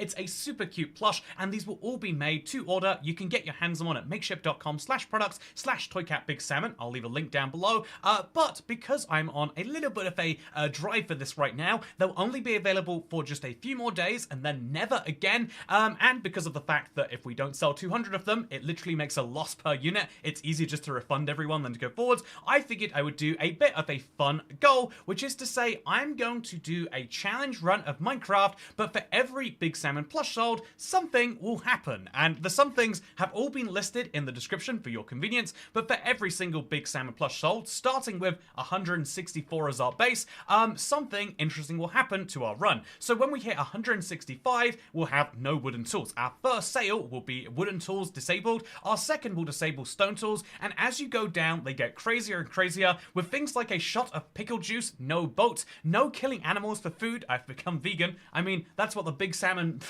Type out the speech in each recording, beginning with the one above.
It's a super cute plush, and these will all be made to order. You can get your hands on one at makeship.com/products/Toycat Big Salmon. I'll leave a link down below. But because I'm on a little bit of a drive for this right now, they'll only be available for just a few more days and then never again. And because of the fact that if we don't sell 200 of them, it literally makes a loss per unit. It's easier just to refund everyone than to go forwards. I figured I would do a bit of a fun goal, which is to say I'm going to do a challenge run of Minecraft, but for every Big Salmon plush sold, something will happen. And the some things have all been listed in the description for your convenience, but for every single Big Salmon plush sold, starting with 164 as our base, something interesting will happen to our run. So when we hit 165, we'll have no wooden tools. Our first sale will be wooden tools disabled, our second will disable stone tools, and as you go down, they get crazier and crazier with things like a shot of pickle juice, no boats, no killing animals for food. I've become vegan. I mean, that's what the Big Salmon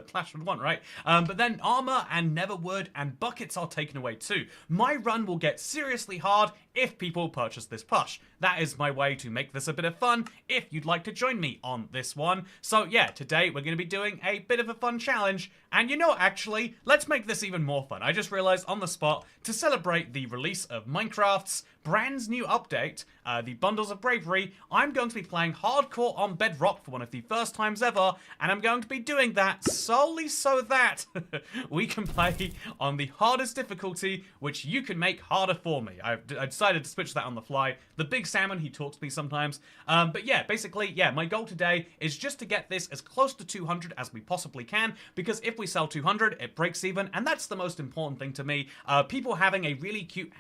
Clash would want, right? But then armor and nether wood and buckets are taken away too. My run will get seriously hard if people purchase this plush. That is my way to make this a bit of fun if you'd like to join me on this one. So yeah, today we're going to be doing a bit of a fun challenge. And you know what, actually, let's make this even more fun. I just realized on the spot, to celebrate the release of Minecraft's brand new update, the Bundles of Bravery, I'm going to be playing hardcore on Bedrock for one of the first times ever, and I'm going to be doing that solely so that we can play on the hardest difficulty, which you can make harder for me. I decided to switch that on the fly. The Big Salmon, he talks to me sometimes. But yeah, basically, yeah, my goal today is just to get this as close to 200 as we possibly can, because if we sell 200, it breaks even, and that's the most important thing to me. People having a really cute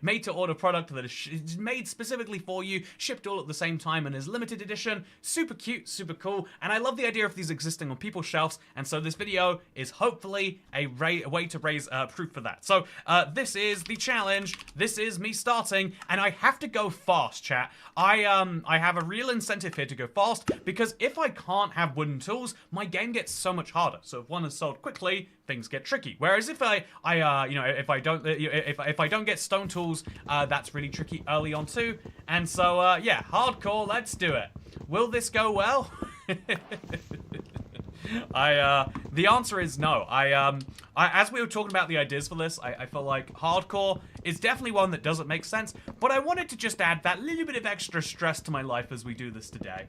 made-to-order product that is made specifically for you, shipped all at the same time, and is limited edition. Super cute, super cool, and I love the idea of these existing on people's shelves, and so this video is hopefully a way to raise proof for that. So this is the challenge. This is me starting, and I have to go fast, chat. I have a real incentive here to go fast, because if I can't have wooden tools, my game gets so much harder. So if one is sold quickly, things get tricky. Whereas if if I don't get stone tools, that's really tricky early on too. And so yeah, hardcore, let's do it. Will this go well? The answer is no. As we were talking about the ideas for this, I felt like hardcore is definitely one that doesn't make sense, but I wanted to just add that little bit of extra stress to my life as we do this today,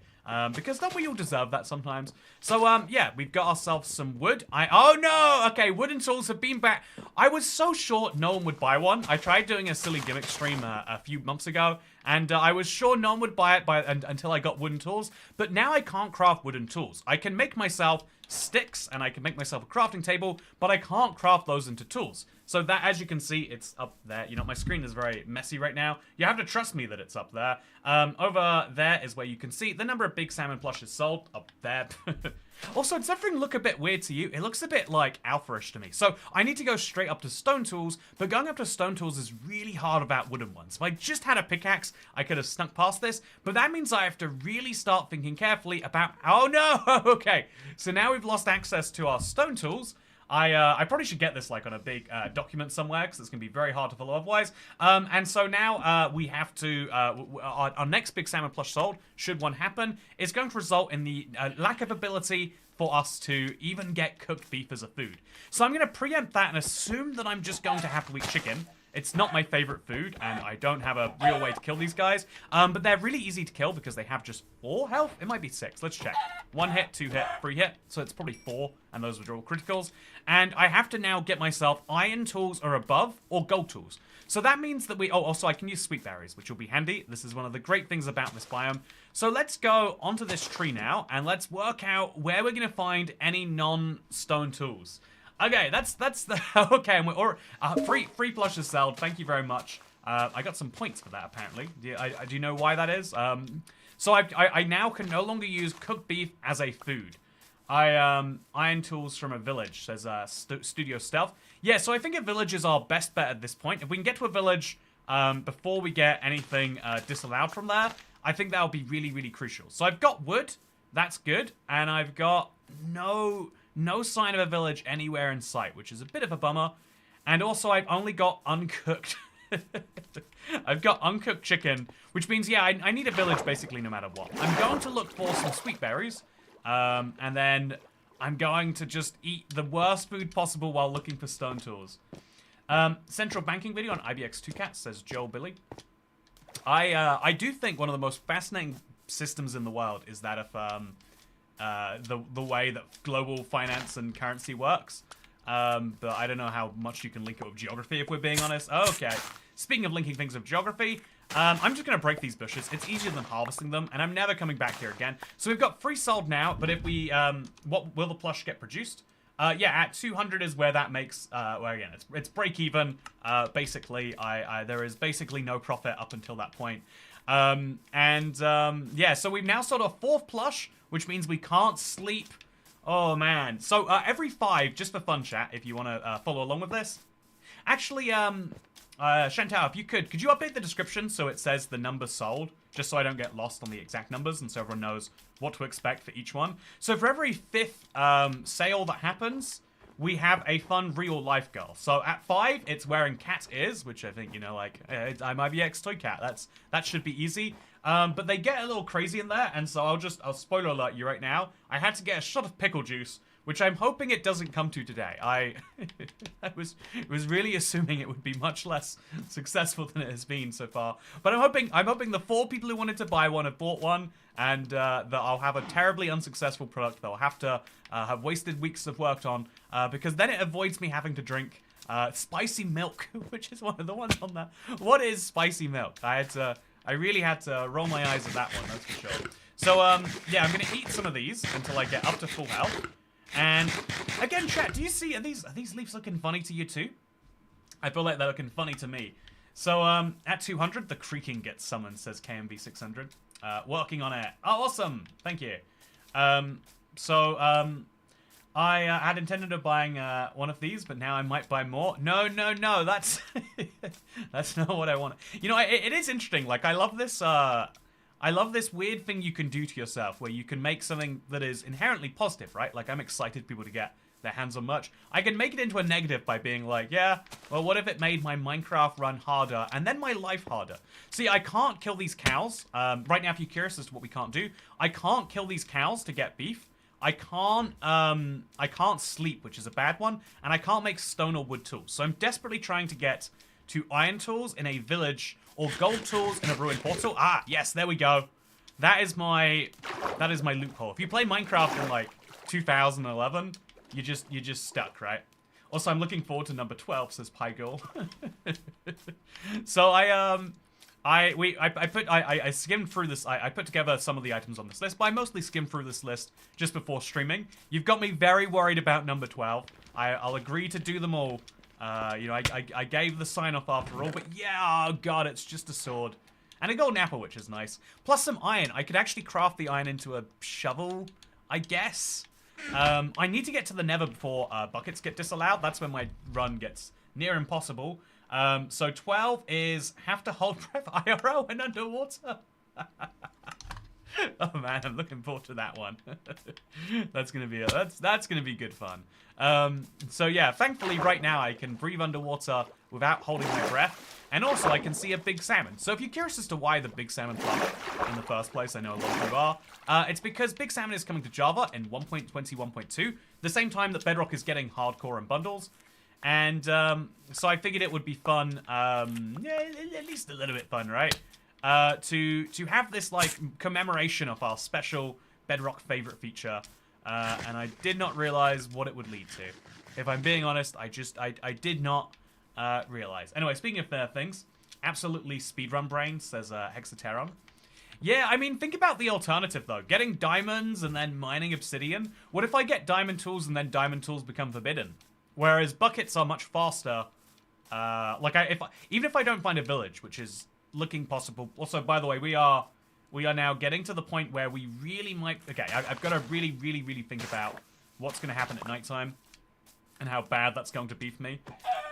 because don't we all deserve that sometimes? So, yeah, we've got ourselves some wood. Oh no! Okay, wooden tools have been back. I was so sure no one would buy one. I tried doing a silly gimmick stream a few months ago, and I was sure no one would buy it until I got wooden tools, but now I can't craft wooden tools. I can make myself sticks, and I can make myself a crafting table, but I can't craft those into tools. So that, as you can see, it's up there. You know, my screen is very messy right now. You have to trust me that it's up there. Over there is where you can see the number of Big Salmon plushes sold, up there. Also, does everything look a bit weird to you? It looks a bit like alpha-ish to me. So I need to go straight up to stone tools, but going up to stone tools is really hard without wooden ones. If I just had a pickaxe, I could have snuck past this, but that means I have to really start thinking carefully about, oh no, okay. So now we've lost access to our stone tools. I probably should get this like on a big document somewhere, because it's going to be very hard to follow otherwise. And so now we have to, our next Big Salmon plush sold, should one happen, is going to result in the lack of ability for us to even get cooked beef as a food. So I'm going to preempt that and assume that I'm just going to have to eat chicken. It's not my favorite food, and I don't have a real way to kill these guys. But they're really easy to kill because they have just 4 health. It might be 6. Let's check. 1 hit, 2 hit, 3 hit. So it's probably 4, and those are all criticals. And I have to now get myself iron tools or above, or gold tools. So that means that we... Oh, also I can use sweet berries, which will be handy. This is one of the great things about this biome. So let's go onto this tree now, and let's work out where we're going to find any non-stone tools. Okay, that's the okay. And we're free plushes sold. Thank you very much. I got some points for that apparently. Do you know why that is? So I now can no longer use cooked beef as a food. Iron tools from a village, says Studio Stealth. Yeah, so I think a village is our best bet at this point. If we can get to a village before we get anything disallowed from there, I think that'll be really, really crucial. So I've got wood. That's good. And I've got no sign of a village anywhere in sight, which is a bit of a bummer. And also, I've only got uncooked. I've got uncooked chicken, which means, yeah, I need a village basically no matter what. I'm going to look for some sweet berries. And then I'm going to just eat the worst food possible while looking for stone tools. Central banking video on IBX2Cat, says Joel Billy. I do think one of the most fascinating systems in the world is that of the way that global finance and currency works. But I don't know how much you can link it with geography, if we're being honest. Okay. Speaking of linking things with geography, I'm just going to break these bushes. It's easier than harvesting them, and I'm never coming back here again. So we've got free sold now, but if we, what will the plush get produced? Yeah, at 200 is where that makes, well, again, it's break even. Basically, there is basically no profit up until that point. Yeah, so we've now sold our 4th plush, which means we can't sleep. Oh, man. So, every 5, just for fun chat, if you want to follow along with this. Actually, Chantal, if you could you update the description so it says the number sold, just so I don't get lost on the exact numbers and so everyone knows what to expect for each one. So for every 5th sale that happens, we have a fun real-life girl. So at 5, it's wearing cat ears, which I think, you know, like, I'm IBX Toycat. That should be easy. But they get a little crazy in there, and so I'll spoiler alert you right now. I had to get a shot of pickle juice, which I'm hoping it doesn't come to today. I was really assuming it would be much less successful than it has been so far. But I'm hoping the 4 people who wanted to buy one have bought one, and that I'll have a terribly unsuccessful product that I'll have to have wasted weeks of work on, because then it avoids me having to drink spicy milk, which is one of the ones on there. What is spicy milk? I really had to roll my eyes at that one, that's for sure. So, yeah, I'm going to eat some of these until I get up to full health. And, again, chat, do you see, are these leaves looking funny to you too? I feel like they're looking funny to me. So, at 200, the creaking gets summoned, says KMB600. Working on it. Oh, awesome! Thank you. I had intended of buying one of these, but now I might buy more. No, that's that's not what I want. You know, it is interesting. Like, I love this weird thing you can do to yourself, where you can make something that is inherently positive, right? Like, I'm excited people to get their hands on merch. I can make it into a negative by being like, yeah, well, what if it made my Minecraft run harder and then my life harder? See, I can't kill these cows. Right now, if you're curious as to what we can't do, I can't kill these cows to get beef. I can't sleep, which is a bad one, and I can't make stone or wood tools. So I'm desperately trying to get to iron tools in a village or gold tools in a ruined portal. Ah, yes, there we go. That is my loophole. If you play Minecraft in like 2011, you're just stuck, right? Also, I'm looking forward to number 12, says Pygirl. So I skimmed through this. I put together some of the items on this list, but I mostly skimmed through this list just before streaming. You've got me very worried about number 12. I'll agree to do them all. You know, I gave the sign off after all, but yeah, oh god, it's just a sword. And a golden apple, which is nice. Plus some iron. I could actually craft the iron into a shovel, I guess. I need to get to the Nether before buckets get disallowed. That's when my run gets near impossible. So 12 is have to hold breath IRL and underwater. Oh man, I'm looking forward to that one. That's gonna be good fun. So yeah, thankfully right now I can breathe underwater without holding my breath, and also I can see a big salmon. So if you're curious as to why the big salmon plush in the first place, I know a lot of you are. It's because big salmon is coming to Java in 1.20.1.2, the same time that Bedrock is getting hardcore and bundles. And so I figured it would be fun, yeah, at least a little bit fun, right? To have this like commemoration of our special Bedrock favorite feature, and I did not realize what it would lead to. If I'm being honest, I did not realize. Anyway, speaking of fair things, absolutely speedrun brain, says Hexateron. Yeah, I mean, think about the alternative though. Getting diamonds and then mining obsidian. What if I get diamond tools and then diamond tools become forbidden? Whereas buckets are much faster. Like even if I don't find a village, which is looking possible. Also, by the way, we are now getting to the point where we really might. Okay, I've got to really think about what's going to happen at nighttime and how bad that's going to be for me.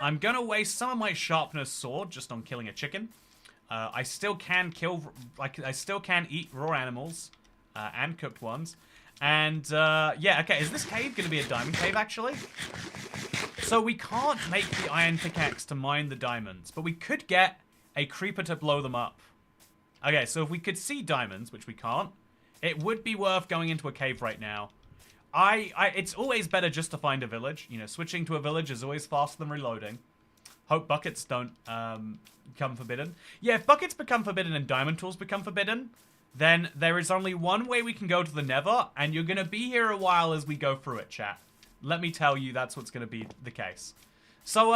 I'm going to waste some of my sharpness sword just on killing a chicken. I still can I still can eat raw animals and cooked ones. And yeah, okay, is this cave going to be a diamond cave actually? So we can't make the iron pickaxe to mine the diamonds, but we could get a creeper to blow them up. Okay, so if we could see diamonds, which we can't, it would be worth going into a cave right now. It's always better just to find a village. You know, switching to a village is always faster than reloading. Hope buckets don't become forbidden. Yeah, if buckets become forbidden and diamond tools become forbidden, then there is only one way we can go to the Nether, and you're gonna be here a while as we go through it, chat. Let me tell you, that's what's gonna be the case. So,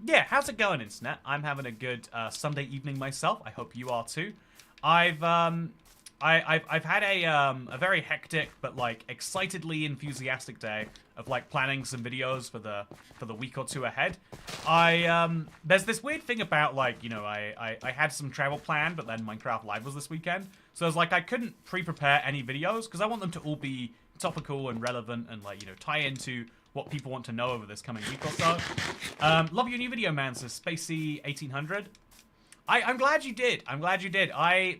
yeah, how's it going, internet? I'm having a good Sunday evening myself. I hope you are too. I've had a very hectic but like excitedly enthusiastic day of like planning some videos for the week or two ahead. There's this weird thing about like, you know, I had some travel planned, but then Minecraft Live was this weekend, so I was like I couldn't pre-prepare any videos because I want them to all be topical and relevant and like, you know, tie into what people want to know over this coming week or so. Love your new video, man, says Spacey 1800. I'm glad you did. I'm glad you did. I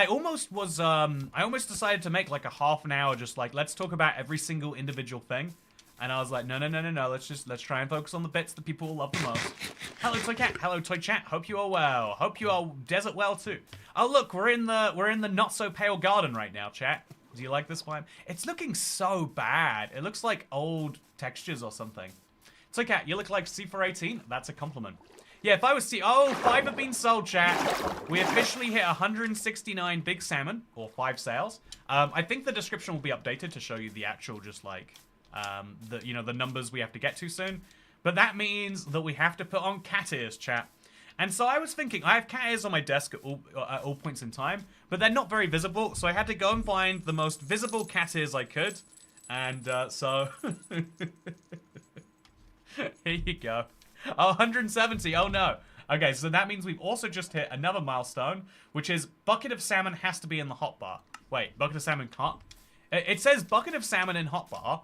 almost was, I almost decided to make like a half an hour just like, let's talk about every single individual thing. And I was like, no, let's try and focus on the bits that people will love the most. Hello, Toycat. Hello, Toychat. Hope you are well. Hope you are desert well too. Oh, look, we're in the not so pale garden right now, chat. Do you like this one? It's looking so bad. It looks like old textures or something. Toycat, you look like C418. That's a compliment. Yeah, if I was oh, 5 have been sold, chat. We officially hit 169 big salmon, or 5 sales. I think the description will be updated to show you the actual, just like, the numbers we have to get to soon. But that means that we have to put on cat ears, chat. And so I was thinking, I have cat ears on my desk at all points in time, but they're not very visible, so I had to go and find the most visible cat ears I could. And so, here you go. Oh, 170, oh no. Okay, so that means we've also just hit another milestone, which is bucket of salmon has to be in the hotbar. Wait, bucket of salmon can't? It says bucket of salmon in hotbar.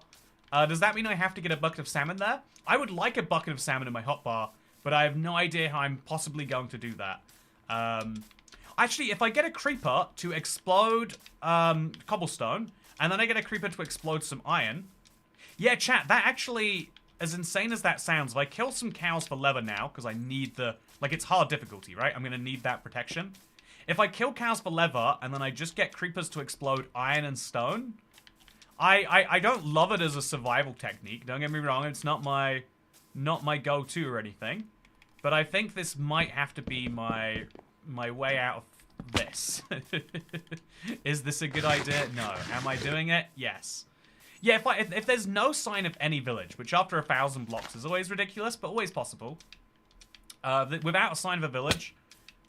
Does that mean I have to get a bucket of salmon there? I would like a bucket of salmon in my hotbar, but I have no idea how I'm possibly going to do that. Actually, if I get a creeper to explode cobblestone, and then I get a creeper to explode some iron, yeah, chat, that actually, as insane as that sounds, if I kill some cows for leather now, because I need the, like, it's hard difficulty, right? I'm going to need that protection. If I kill cows for leather, and then I just get creepers to explode iron and stone, I don't love it as a survival technique, don't get me wrong, it's not my go-to or anything, but I think this might have to be my way out of this. Is this a good idea? No. Am I doing it? Yes. Yeah, if there's no sign of any village, which after 1,000 blocks is always ridiculous, but always possible, without a sign of a village,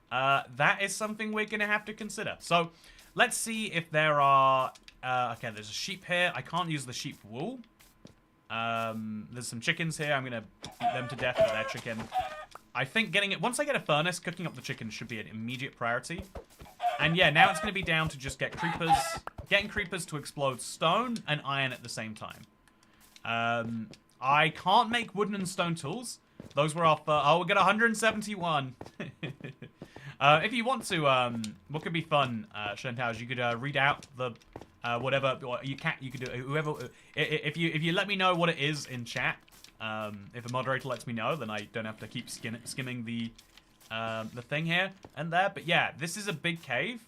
that is something we're going to have to consider. So, let's see if there are... okay, there's a sheep here. I can't use the sheep wool. There's some chickens here. I'm going to beat them to death with their chicken. I think getting it... Once I get a furnace, cooking up the chicken should be an immediate priority. And yeah, now it's going to be down to just getting creepers to explode stone and iron at the same time. I can't make wooden and stone tools. Those were off... oh, we got 171. If you want to, what could be fun, Chantal, is you could read out the... whatever, or you could do whoever. If you let me know what it is in chat, if a moderator lets me know, then I don't have to keep skimming the thing here and there. But yeah, this is a big cave.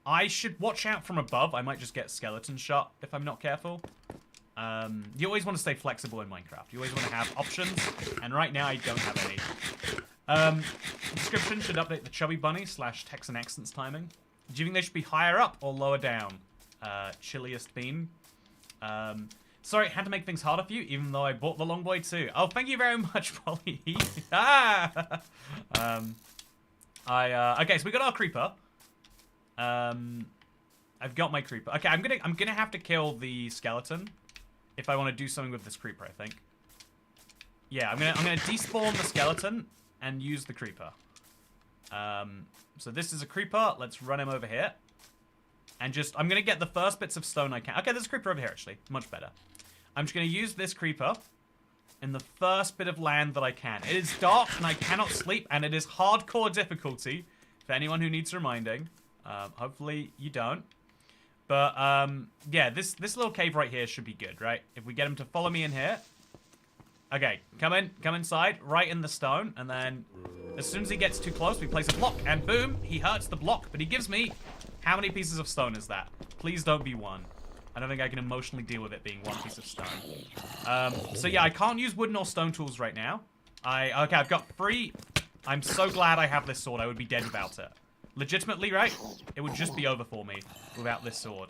I should watch out from above. I might just get skeleton shot if I'm not careful. You always want to stay flexible in Minecraft. You always want to have options, and right now I don't have any. Description should update the Chubby Bunny / Texan Accents timing. Do you think they should be higher up or lower down? Chilliest bean. Sorry, had to make things harder for you, even though I bought the longboy too. Oh, thank you very much, Polly. Ah! Okay, so we got our creeper. I've got my creeper. Okay, I'm gonna have to kill the skeleton if I want to do something with this creeper, I think. Yeah, I'm gonna despawn the skeleton and use the creeper. So this is a creeper. Let's run him over here. And just, I'm going to get the first bits of stone I can. Okay, there's a creeper over here, actually. Much better. I'm just going to use this creeper in the first bit of land that I can. It is dark, and I cannot sleep, and it is hardcore difficulty, for anyone who needs reminding. Hopefully, you don't. But, yeah, this little cave right here should be good, right? If we get him to follow me in here. Okay, come inside, right in the stone, and then as soon as he gets too close, we place a block, and boom, he hurts the block, but he gives me... How many pieces of stone is that? Please don't be one. I don't think I can emotionally deal with it being one piece of stone. So yeah, I can't use wooden or stone tools right now. Okay, I've got 3. I'm so glad I have this sword. I would be dead without it. Legitimately, right? It would just be over for me without this sword.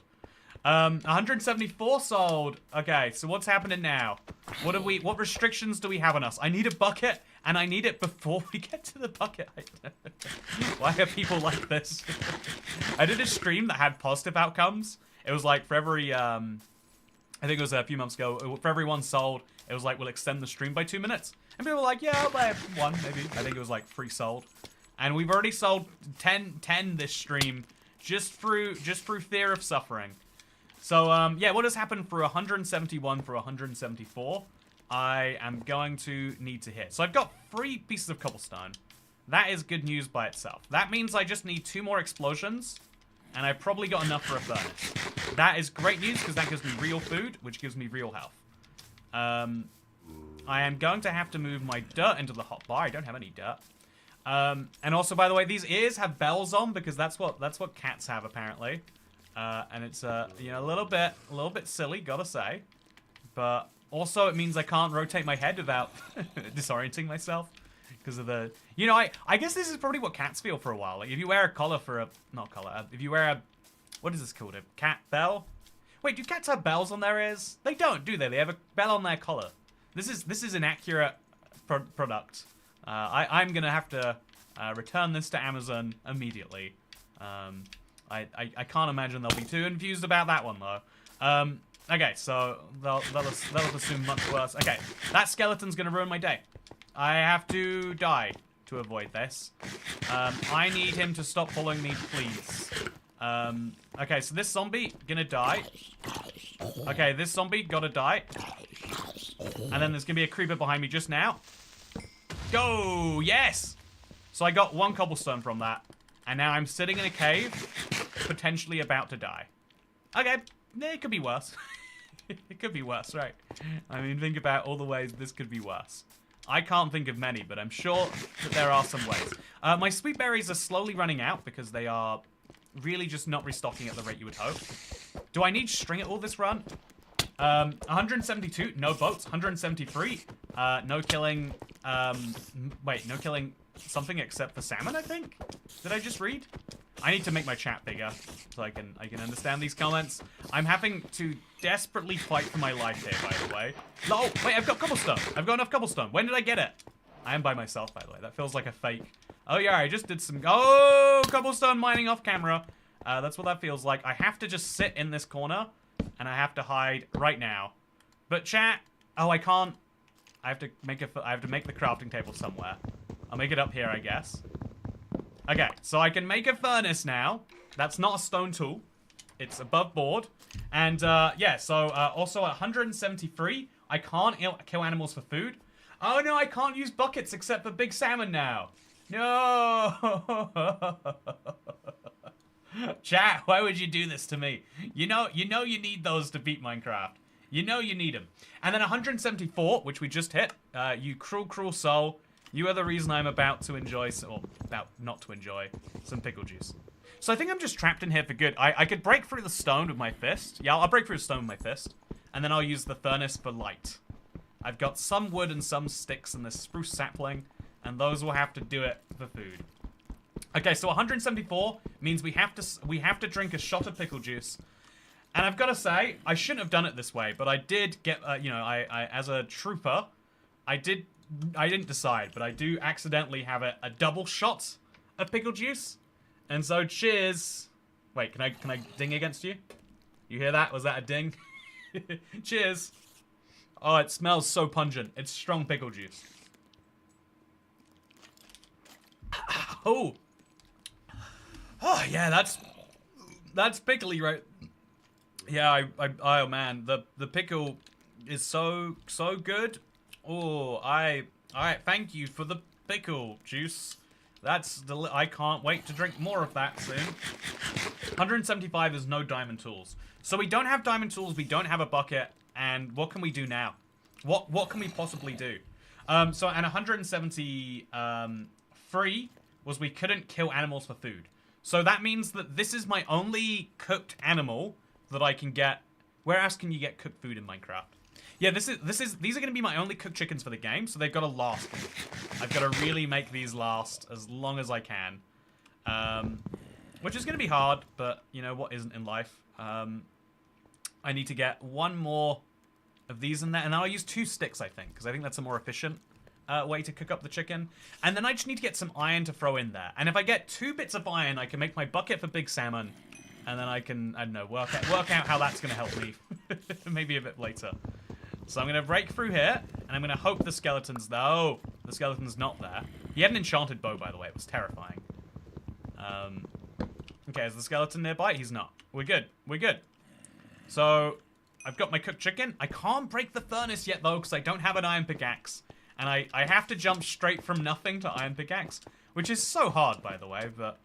174 sold. Okay, so what's happening now? What restrictions do we have on us? I need a bucket, and I need it before we get to the bucket. Why are people like this? I did a stream that had positive outcomes. It was like for every, I think it was a few months ago, for every one sold, it was like, we'll extend the stream by 2 minutes. And people were like, yeah, I'll buy one, maybe. I think it was like 3 sold. And we've already sold 10 this stream just through fear of suffering. So, yeah, what has happened for 171 for 174? I am going to need to hit. So I've got 3 pieces of cobblestone. That is good news by itself. That means I just need 2 more explosions, and I've probably got enough for a furnace. That is great news, because that gives me real food, which gives me real health. I am going to have to move my dirt into the hot bar. I don't have any dirt. And also, by the way, these ears have bells on, because that's what cats have, apparently. And it's you know, a little bit silly, gotta say, but also it means I can't rotate my head without disorienting myself because of the, you know, I guess this is probably what cats feel for a while. Like if you wear a collar for a, not collar, if you wear a, what is this called, a cat bell? Wait, do cats have bells on their ears? They don't, do they? They have a bell on their collar. This is an accurate product. I'm gonna have to return this to Amazon immediately. I can't imagine they'll be too infused about that one, though. Okay, so they'll assume much worse. Okay, that skeleton's gonna ruin my day. I have to die to avoid this. I need him to stop following me, please. Okay, so this zombie gonna die. Okay, this zombie gotta die. And then there's gonna be a creeper behind me just now. Go! Yes! So I got 1 cobblestone from that. And now I'm sitting in a cave, potentially about to die. Okay, it could be worse. It could be worse, right? I mean, think about all the ways this could be worse. I can't think of many, but I'm sure that there are some ways. My sweet berries are slowly running out because they are really just not restocking at the rate you would hope. Do I need string at all this run? 172, no boats. 173, no killing, wait, no killing something except for salmon, I think? Did I just read? I need to make my chat bigger so I can understand these comments. I'm having to desperately fight for my life here, by the way. Oh, wait, I've got cobblestone. I've got enough cobblestone. When did I get it? I am by myself, by the way. That feels like a fake. Oh, yeah, I just did some... Oh, cobblestone mining off camera. That's what that feels like. I have to just sit in this corner, and I have to hide right now. But chat... Oh, I can't... I have to make the crafting table somewhere. I'll make it up here, I guess. Okay, so I can make a furnace now. That's not a stone tool. It's above board. And, yeah, so, also at 173, I can't kill animals for food. Oh, no, I can't use buckets except for big salmon now. No! Chat, why would you do this to me? You know you need those to beat Minecraft. You know you need them. And then 174, which we just hit. You cruel, cruel soul. You are the reason I'm about to enjoy, or about not to enjoy, some pickle juice. So I think I'm just trapped in here for good. I could break through the stone with my fist. Yeah, I'll break through the stone with my fist. And then I'll use the furnace for light. I've got some wood and some sticks and this spruce sapling. And those will have to do it for food. Okay, so 174 means we have to drink a shot of pickle juice. And I've got to say, I shouldn't have done it this way, but I did get, you know, I as a trooper, I didn't decide, but I do accidentally have a double shot of pickle juice. And so, cheers. Wait, can I ding against you? You hear that? Was that a ding? Cheers. Oh, it smells so pungent. It's strong pickle juice. Oh. Oh, yeah, that's pickly, right? Yeah, oh man, the pickle is so good. Oh, I thank you for the pickle juice. I can't wait to drink more of that soon. 175 is no diamond tools. So we don't have diamond tools, we don't have a bucket, and what can we do now? What can we possibly do? So and 173 was we couldn't kill animals for food. So that means that this is my only cooked animal that I can get Where else can you get cooked food in Minecraft? Yeah, these are going to be my only cooked chickens for the game, so they've got to last. I've got to really make these last as long as I can. Which is going to be hard, but, you know, what isn't in life? I need to get one more of these in there, and I'll use 2 sticks, I think, because I think that's a more efficient way to cook up the chicken. And then I just need to get some iron to throw in there. And if I get 2 bits of iron, I can make my bucket for big salmon, and then I can, I don't know, work out how that's going to help me. Maybe a bit later. So I'm going to break through here, and I'm going to hope the skeleton's there. Oh, the skeleton's not there. He had an enchanted bow, by the way. It was terrifying. Okay, is the skeleton nearby? He's not. We're good. We're good. So, I've got my cooked chicken. I can't break the furnace yet, though, because I don't have an iron pickaxe. And I have to jump straight from nothing to iron pickaxe, which is so hard, by the way, but,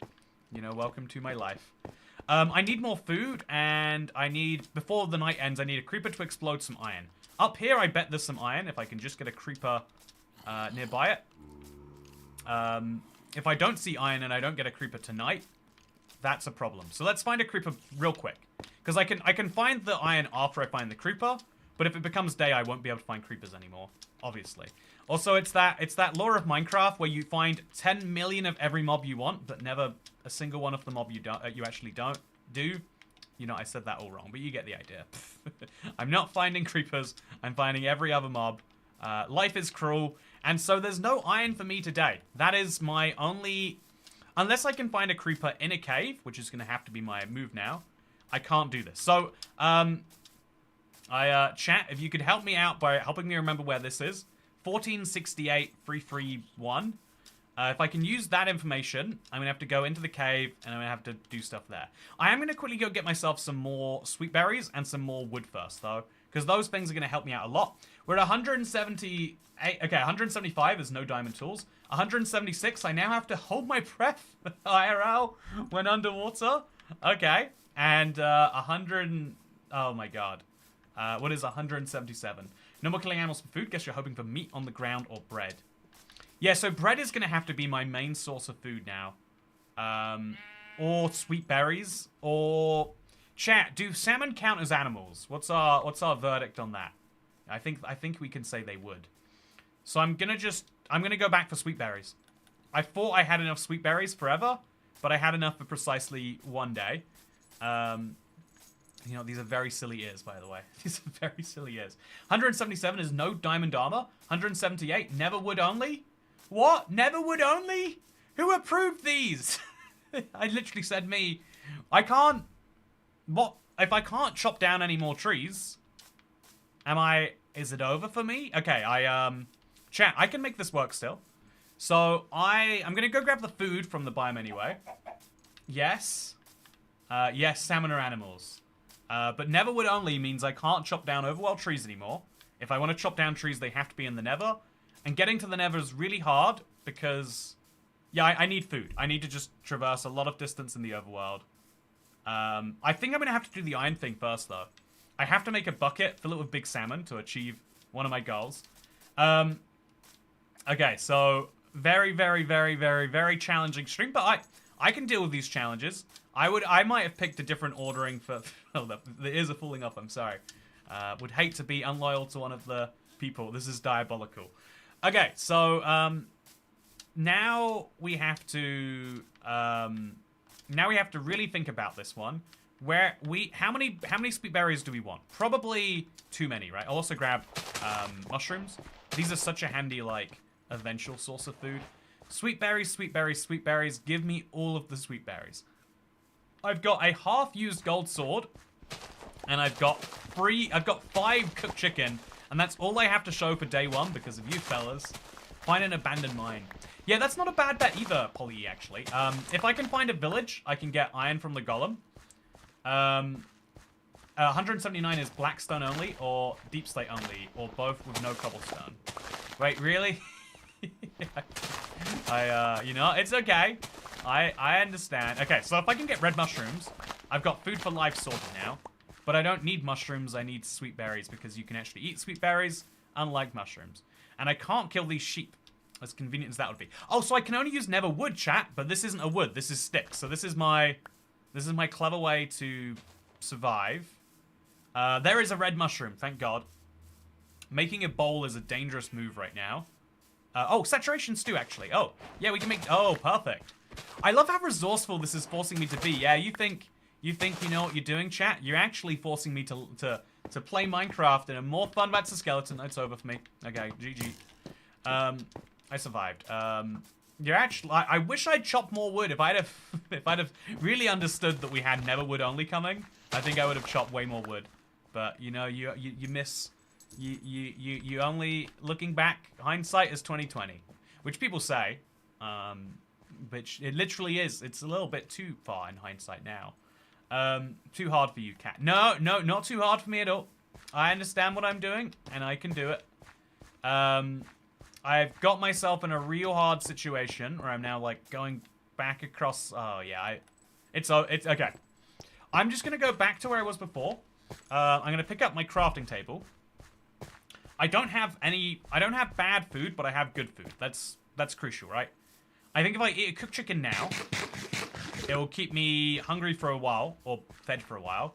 you know, welcome to my life. I need more food, and I need, before the night ends, I need a creeper to explode some iron. Up here, I bet there's some iron, if I can just get a creeper nearby it. If I don't see iron and I don't get a creeper tonight, that's a problem. So let's find a creeper real quick. Because I can find the iron after I find the creeper, but if it becomes day, I won't be able to find creepers anymore, obviously. Also, it's that lore of Minecraft where you find 10 million of every mob you want, but never a single one of the mob you actually don't do. You know, I said that all wrong, but you get the idea. I'm not finding creepers. I'm finding every other mob. Life is cruel, and so there's no iron for me today. That is my only... Unless I can find a creeper in a cave, which is going to have to be my move now, I can't do this. So, chat, if you could help me out by helping me remember where this is. 1468331. If I can use that information, I'm going to have to go into the cave, and I'm going to have to do stuff there. I am going to quickly go get myself some more sweet berries and some more wood first, though, because those things are going to help me out a lot. We're at 178. Okay, 175 is no diamond tools. 176, I now have to hold my breath IRL when underwater. Okay, and 100... Oh my god. What is 177? No more killing animals for food. Guess you're hoping for meat on the ground or bread. Yeah, so bread is going to have to be my main source of food now. Or sweet berries. Or... Chat, do salmon count as animals? What's our verdict on that? I think we can say they would. So I'm going to go back for sweet berries. I thought I had enough sweet berries forever, but I had enough for precisely one day. You know, these are very silly ears, by the way. These are very silly ears. 177 is no diamond armor. 178, never wood only? What? Never wood only? Who approved these? I literally said me. I can't... What? If I can't chop down any more trees, is it over for me? Okay, chat, I can make this work still. So, I'm gonna go grab the food from the biome anyway. Yes. Yes, salmon are animals. But never wood only means I can't chop down overworld trees anymore. If I want to chop down trees, they have to be in the Nether. And getting to the Nether is really hard because... Yeah, I need food. I need to just traverse a lot of distance in the overworld. I think I'm going to have to do the iron thing first, though. I have to make a bucket, fill it with big salmon to achieve one of my goals. Okay, so very, very, very, very, very challenging stream, but I can deal with these challenges. I might have picked a different ordering for... Oh, the ears are falling off, I'm sorry. Would hate to be unloyal to one of the people. This is diabolical. Okay, so, now we have to, really think about this one. How many sweet berries do we want? Probably too many, right? I'll also grab, mushrooms. These are such a handy, like, eventual source of food. Sweet berries, sweet berries, sweet berries. Give me all of the sweet berries. I've got a half-used gold sword, and I've got 5 cooked chicken, and that's all I have to show for day 1 because of you fellas. Find an abandoned mine. Yeah, that's not a bad bet either, Polly, actually. If I can find a village, I can get iron from the golem. 179 is blackstone only, or deep slate only, or both with no cobblestone. Wait, really? You know, it's okay. I understand. Okay, so if I can get red mushrooms, I've got food for life sorted now. But I don't need mushrooms, I need sweet berries, because you can actually eat sweet berries, unlike mushrooms. And I can't kill these sheep, as convenient as that would be. Oh, so I can only use never wood, chat, but this isn't a wood, this is sticks. So this is my clever way to survive. There is a red mushroom, thank God. Making a bowl is a dangerous move right now. Oh, saturation stew, actually. Oh, yeah, we can make... Oh, perfect. I love how resourceful this is forcing me to be. Yeah, you think you know what you're doing, chat? You're actually forcing me to play Minecraft in a more fun That's a skeleton. It's over for me. Okay, GG. I survived. You're actually... I wish I'd chopped more wood. If I'd have really understood that we had never wood only coming, I think I would have chopped way more wood. But, you know, you miss... You only... Looking back, hindsight is 2020. Which people say. Which it literally is. It's a little bit too far in hindsight now. Too hard for you, Cat. No, not too hard for me at all. I understand what I'm doing, and I can do it. I've got myself in a real hard situation where I'm now, like, going back across... Oh, yeah, it's okay. I'm just gonna go back to where I was before. I'm gonna pick up my crafting table. I don't have bad food, but I have good food. That's crucial, right? I think if I eat a cooked chicken now, it will keep me hungry for a while, or fed for a while.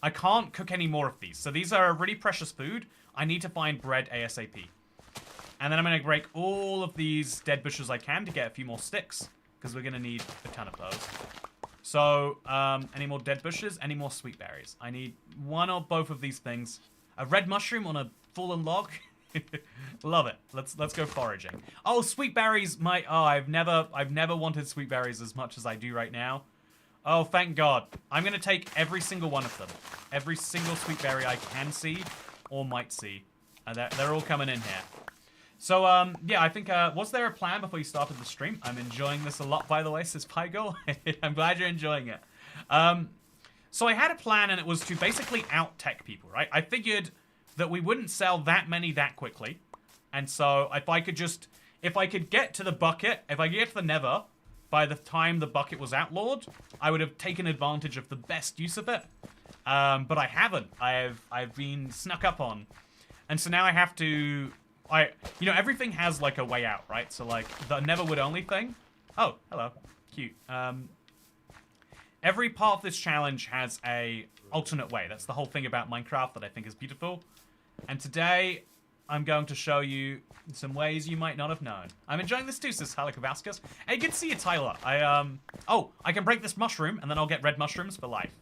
I can't cook any more of these. So these are really precious food. I need to find bread ASAP. And then I'm going to break all of these dead bushes I can to get a few more sticks, because we're going to need a ton of those. So, any more dead bushes? Any more sweet berries? I need one or both of these things. A red mushroom on a fallen log? Love it. Let's go foraging. Oh, sweet berries! I've never wanted sweet berries as much as I do right now. Oh, thank God. I'm gonna take every single one of them. Every single sweet berry I can see or might see. They're all coming in here. So, yeah, I think, was there a plan before you started the stream? I'm enjoying this a lot, by the way, says Pygo. I'm glad you're enjoying it. So I had a plan, and it was to basically out-tech people, right? I figured that we wouldn't sell that many that quickly. And so if I could get to the bucket, if I could get to the Nether, by the time the bucket was outlawed, I would have taken advantage of the best use of it. But I haven't. I've been snuck up on. And so now I have to, you know, everything has like a way out, right? So like the Nether wood only thing. Oh, hello. Cute. Every part of this challenge has a alternate way. That's the whole thing about Minecraft that I think is beautiful. And today, I'm going to show you some ways you might not have known. I'm enjoying this too, says Halikabaskus. Hey, good to see you, Tyler. Oh, I can break this mushroom, and then I'll get red mushrooms for life.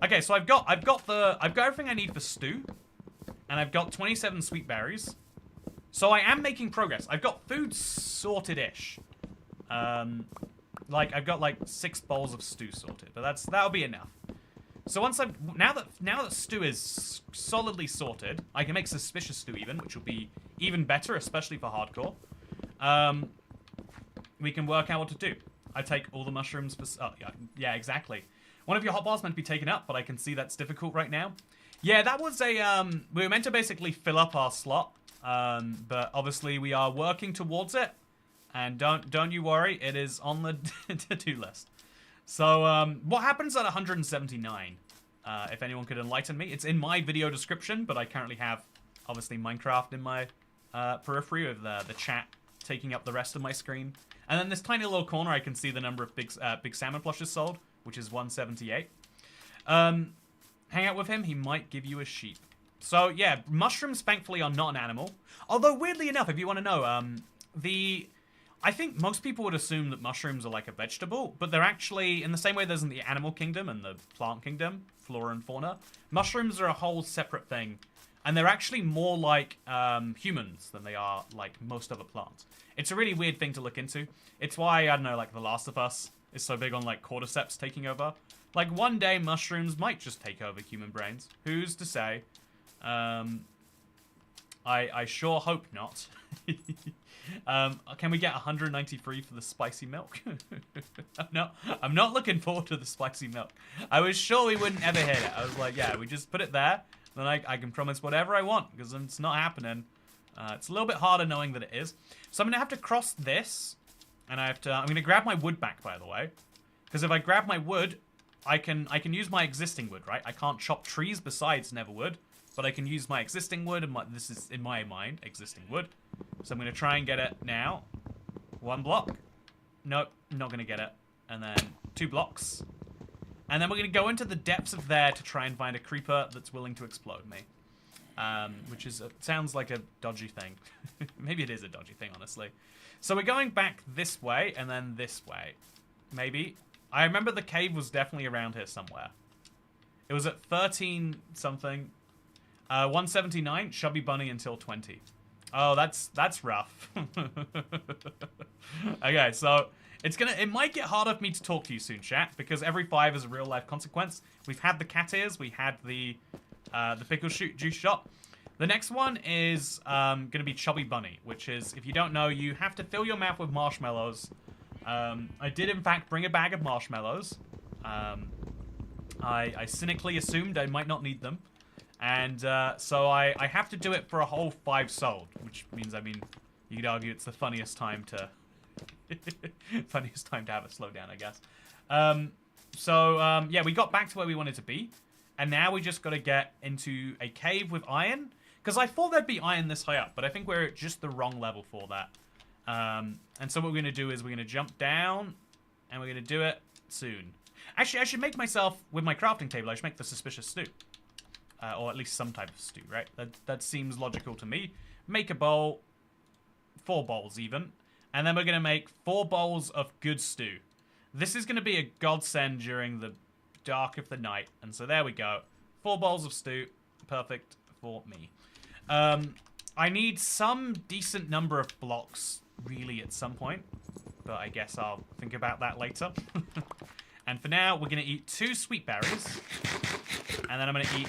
Okay, so I've got everything I need for stew, and I've got 27 sweet berries. So I am making progress. I've got food sorted-ish. Like I've got like 6 bowls of stew sorted, but that'll be enough. So once now that stew is solidly sorted, I can make suspicious stew even, which will be even better, especially for hardcore. We can work out what to do. I take all the mushrooms for... Oh, yeah, exactly. One of your hotbars meant to be taken up, but I can see that's difficult right now. Yeah, that was a... we were meant to basically fill up our slot, but obviously we are working towards it. And don't you worry, it is on the to-do list. So, what happens at 179? If anyone could enlighten me. It's in my video description, but I currently have, obviously, Minecraft in my periphery with the chat taking up the rest of my screen. And then this tiny little corner, I can see the number of big salmon plushes sold, which is 178. Hang out with him, he might give you a sheep. So, yeah, mushrooms, thankfully, are not an animal. Although, weirdly enough, if you want to know, I think most people would assume that mushrooms are like a vegetable, but they're actually, in the same way there's in the animal kingdom and the plant kingdom, flora and fauna, mushrooms are a whole separate thing. And they're actually more like humans than they are like most other plants. It's a really weird thing to look into. It's why, I don't know, like The Last of Us is so big on like cordyceps taking over. Like one day mushrooms might just take over human brains. Who's to say? I sure hope not. Can we get 193 for the spicy milk? I'm not looking forward to the spicy milk. I was sure we wouldn't ever hit it. I was like, yeah, we just put it there, then I can promise whatever I want, because it's not happening. It's a little bit harder knowing that it is. So I'm gonna have to cross this, and I'm gonna grab my wood back, by the way, because if I grab my wood, I can use my existing wood, right? I can't chop trees besides Nether wood, but I can use my existing wood, and this is, in my mind, existing wood. So I'm going to try and get it now. 1 block. Nope, not going to get it. And then 2 blocks. And then we're going to go into the depths of there to try and find a creeper that's willing to explode me. Which is sounds like a dodgy thing. Maybe it is a dodgy thing, honestly. So we're going back this way and then this way. Maybe. I remember the cave was definitely around here somewhere. It was at 13 something. 179, Chubby Bunny until 20. Oh, that's rough. Okay, so it might get harder for me to talk to you soon, chat, because every 5 is a real life consequence. We've had the cat ears, we had the pickle juice shot. The next one is gonna be Chubby Bunny, which is, if you don't know, you have to fill your mouth with marshmallows. I did in fact bring a bag of marshmallows. I cynically assumed I might not need them. And so I have to do it for a whole 5 sold, which means, I mean, you could argue it's the funniest time to have a slowdown, I guess. Yeah, we got back to where we wanted to be, and now we just got to get into a cave with iron, because I thought there'd be iron this high up, but I think we're at just the wrong level for that. And so what we're going to do is we're going to jump down, and we're going to do it soon. Actually, I should make myself, with my crafting table, I should make the suspicious stew. Or at least some type of stew, right? That seems logical to me. Make a bowl, 4 bowls even, and then we're going to make 4 bowls of good stew. This is going to be a godsend during the dark of the night, and so there we go. 4 bowls of stew, perfect for me. I need some decent number of blocks, really, at some point, but I guess I'll think about that later. And for now, we're going to eat 2 sweet berries. And then I'm going to eat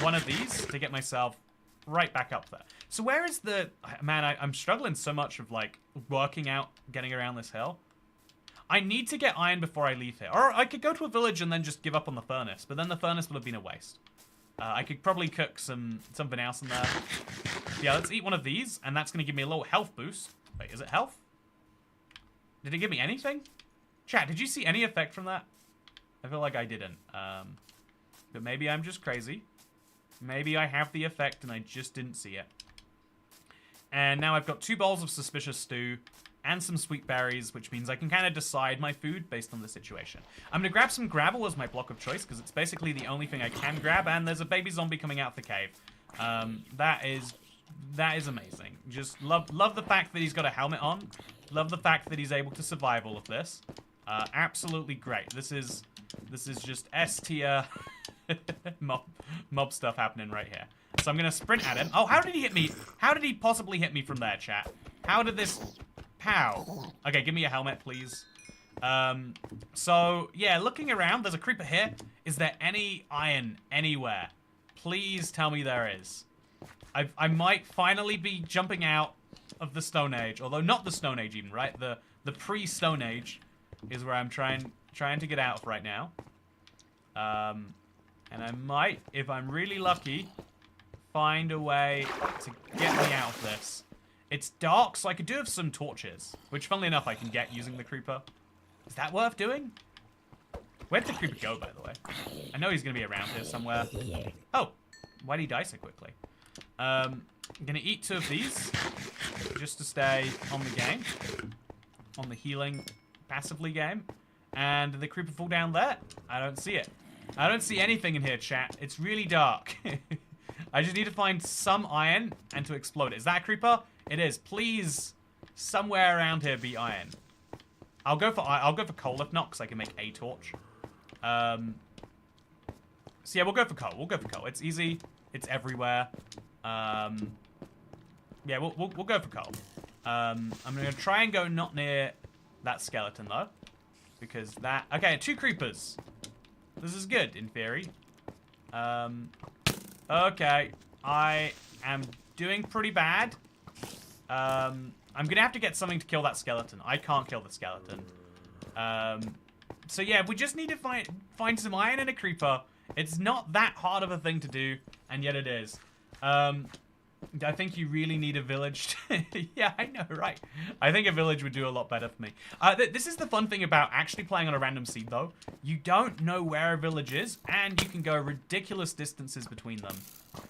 1 of these to get myself right back up there. So where is the... Man, I'm struggling so much of, like, working out, getting around this hill. I need to get iron before I leave here. Or I could go to a village and then just give up on the furnace. But then the furnace would have been a waste. I could probably cook something else in there. Yeah, let's eat 1 of these. And that's going to give me a little health boost. Wait, is it health? Did it give me anything? Chat, did you see any effect from that? I feel like I didn't. But maybe I'm just crazy. Maybe I have the effect and I just didn't see it. And now I've got 2 bowls of suspicious stew and some sweet berries, which means I can kind of decide my food based on the situation. I'm going to grab some gravel as my block of choice because it's basically the only thing I can grab, and there's a baby zombie coming out of the cave. That is amazing. Just love the fact that he's got a helmet on. Love the fact that he's able to survive all of this. Absolutely great. This is just S tier mob stuff happening right here. So I'm gonna sprint at him. Oh, how did he hit me? How did he possibly hit me from there, chat? How did this... How? Okay, give me a helmet, please. So, yeah, looking around, there's a creeper here. Is there any iron anywhere? Please tell me there is. I might finally be jumping out of the Stone Age. Although not the Stone Age even, right? The pre-Stone Age is where I'm trying to get out of right now. And I might, if I'm really lucky, find a way to get me out of this. It's dark, so I could do with some torches, which, funnily enough, I can get using the creeper. Is that worth doing? Where'd the creeper go, by the way? I know he's going to be around here somewhere. Oh, why did he die so quickly? I'm going to eat 2 of these, just to stay on the game. On the healing, passively game. And did the creeper fall down there? I don't see it. I don't see anything in here, chat. It's really dark. I just need to find some iron and to explode it. Is that a creeper? It is. Please, somewhere around here be iron. I'll go for coal if not, because I can make a torch. So yeah, we'll go for coal. We'll go for coal. It's easy. It's everywhere. Yeah, we'll go for coal. I'm gonna try and go not near that skeleton though, because that... Okay, 2 creepers. This is good in theory. Okay, I am doing pretty bad. I'm gonna have to get something to kill that skeleton. I can't kill the skeleton. So yeah, we just need to find some iron in a creeper. It's not that hard of a thing to do, and yet it is. I think you really need a village. Yeah, I know, right? I think a village would do a lot better for me. This is the fun thing about actually playing on a random seed, though. You don't know where a village is, and you can go ridiculous distances between them.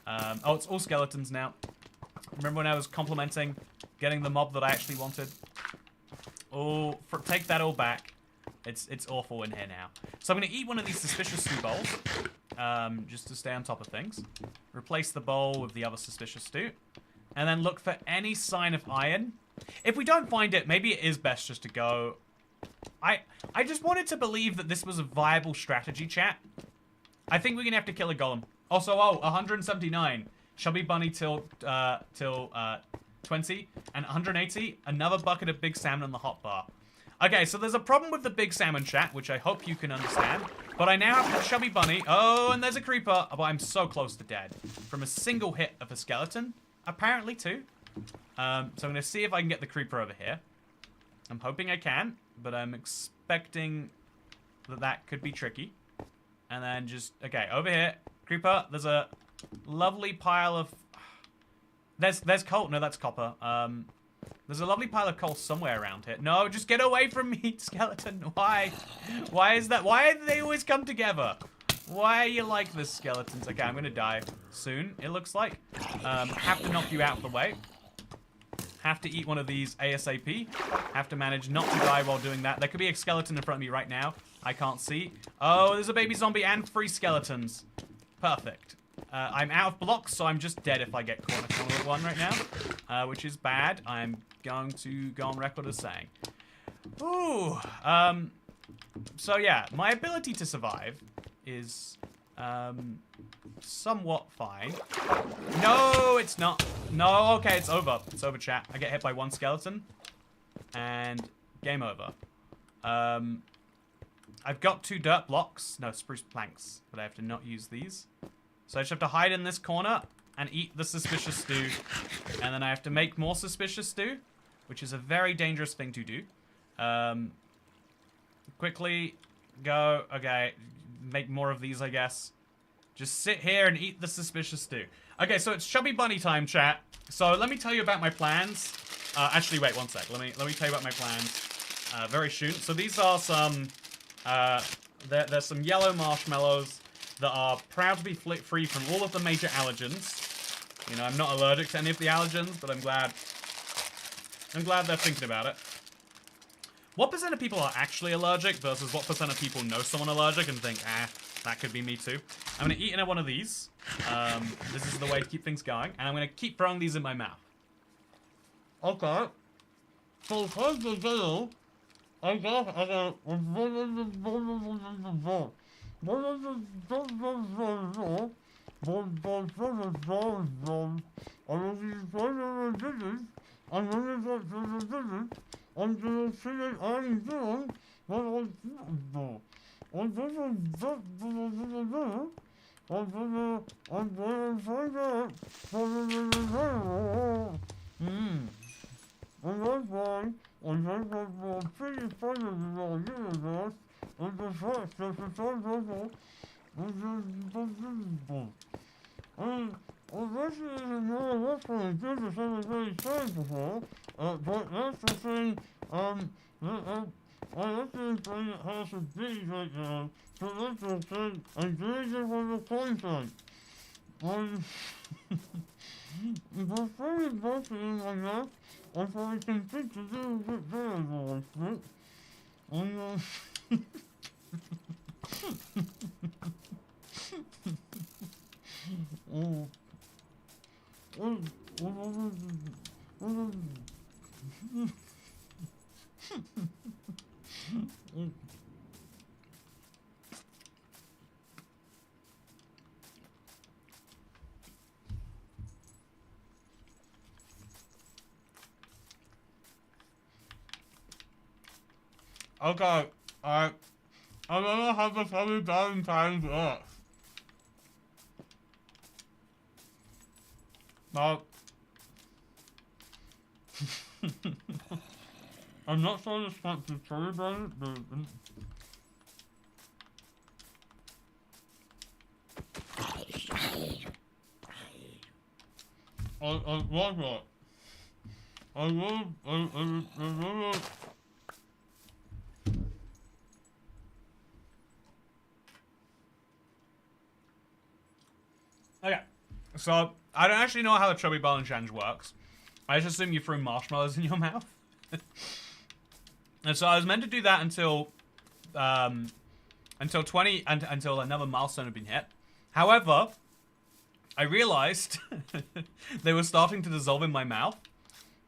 Oh, it's all skeletons now. Remember when I was complimenting getting the mob that I actually wanted? Oh, take that all back. It's awful in here now. So I'm gonna eat one of these suspicious stew bowls, just to stay on top of things. Replace the bowl with the other suspicious stew, and then look for any sign of iron. If we don't find it, maybe it is best just to go. I just wanted to believe that this was a viable strategy, chat. I think we're gonna have to kill a golem. Also, 179. Chubby bunny till 20 and 180. Another bucket of big salmon on the hot bar. Okay, so there's a problem with the big salmon, chat, which I hope you can understand. But I now have the chubby bunny. Oh, and there's a creeper. Oh, but I'm so close to dead from a single hit of a skeleton. Apparently, too. So I'm gonna see if I can get the creeper over here. I'm hoping I can, but I'm expecting that could be tricky. And then just, okay, over here, creeper, there's a lovely pile of, there's coal, no, that's copper. There's a lovely pile of coal somewhere around here. No, just get away from me, skeleton, why? Why is that, why do they always come together? Why are you like this, skeletons? Okay, I'm gonna die soon, it looks like. Have to knock you out of the way. Have to eat one of these ASAP. Have to manage not to die while doing that. There could be a skeleton in front of me right now. I can't see. Oh, there's a baby zombie and 3 skeletons. Perfect. I'm out of blocks, so I'm just dead if I get caught in a corner with one right now. Which is bad. I'm going to go on record as saying. Ooh. So yeah, my ability to survive is somewhat fine. No, it's not. No, okay, it's over. It's over, chat. I get hit by 1 skeleton. And game over. I've got 2 dirt blocks. No, spruce planks. But I have to not use these. So I just have to hide in this corner and eat the suspicious stew. And then I have to make more suspicious stew, which is a very dangerous thing to do. Quickly go. Okay, make more of these, I guess. Just sit here and eat the suspicious stew. Okay, so it's Chubby Bunny time, chat. So let me tell you about my plans. Actually, wait 1 sec. Let me tell you about my plans very soon. So these are some. There's some yellow marshmallows that are proud to be free from all of the major allergens. You know, I'm not allergic to any of the allergens, but I'm glad they're thinking about it. What percent of people are actually allergic versus what percent of people know someone allergic and think, that could be me too. I'm gonna eat in one of these. This is the way to keep things going, and I'm gonna keep throwing these in my mouth. Okay. So first the deal, I guess I got okay, alright. I'm gonna have a Chubby Valentine's up. No. I'm not sure this wants to Chubby Valentine's, but... I like that. I love... Okay, so I don't actually know how the Chubby Balance Challenge works. I just assume you threw marshmallows in your mouth. And so I was meant to do that until until 20 until another milestone had been hit. However, I realized they were starting to dissolve in my mouth.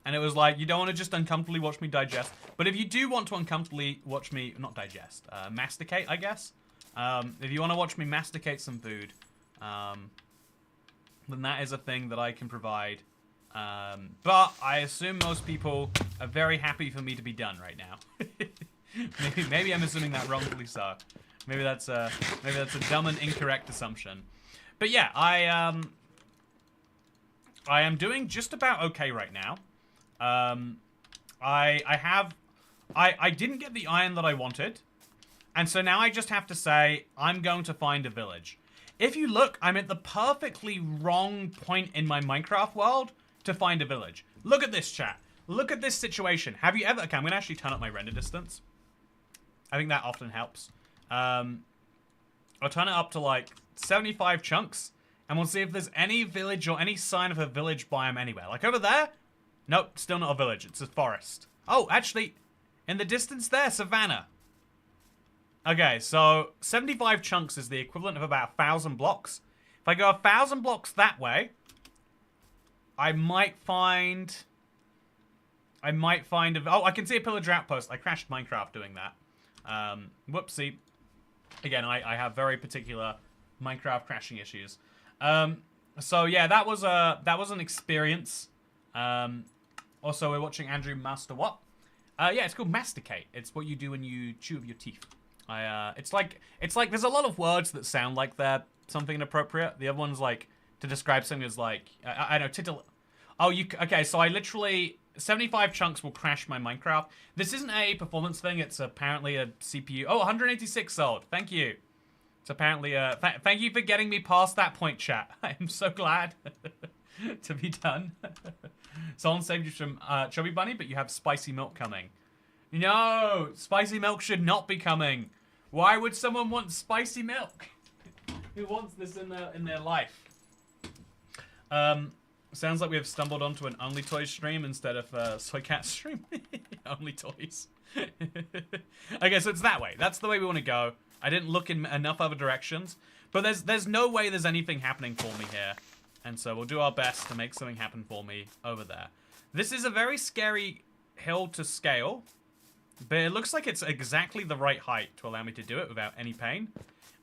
And it was like, you don't want to just uncomfortably watch me digest. But if you do want to uncomfortably watch me, not digest, masticate, I guess. If you want to watch me masticate some food, then that is a thing that I can provide. But I assume most people are very happy for me to be done right now. maybe I'm assuming that wrongfully so. Maybe that's a dumb and incorrect assumption. But yeah, I am doing just about okay right now. I didn't get the iron that I wanted. And so now I just have to say, I'm going to find a village. If you look, I'm at the perfectly wrong point in my Minecraft world to find a village. Look at this, chat. Look at this situation. Have you ever... Okay, I'm going to actually turn up my render distance. I think that often helps. I'll turn it up to like 75 chunks. And we'll see if there's any village or any sign of a village biome anywhere. Like over there? Nope, still not a village. It's a forest. Oh, actually, in the distance there, savannah. Okay, so 75 chunks is the equivalent of about 1,000 blocks. If I go 1,000 blocks that way, I might find... Oh, I can see a pillager outpost. I crashed Minecraft doing that. Whoopsie. Again, I have very particular Minecraft crashing issues. So yeah, that was an experience. Also, we're watching Andrew Master what? Yeah, it's called masticate. It's what you do when you chew with your teeth. It's like there's a lot of words that sound like they're something inappropriate. The other one's like to describe something as like I know tittle. Oh, okay. So I literally 75 chunks will crash my Minecraft. This isn't a performance thing. It's apparently a CPU. Oh, 186 sold. Thank you. It's apparently thank you for getting me past that point, chat. I am so glad to be done. Someone saved you from Chubby Bunny, but you have spicy milk coming. No, spicy milk should not be coming. Why would someone want spicy milk? Who wants this in their life? Sounds like we have stumbled onto an Only Toys stream instead of Toycat stream. Only Toys. Okay, so it's that way. That's the way we want to go. I didn't look in enough other directions, but there's no way there's anything happening for me here. And so we'll do our best to make something happen for me over there. This is a very scary hill to scale, but it looks like it's exactly the right height to allow me to do it without any pain.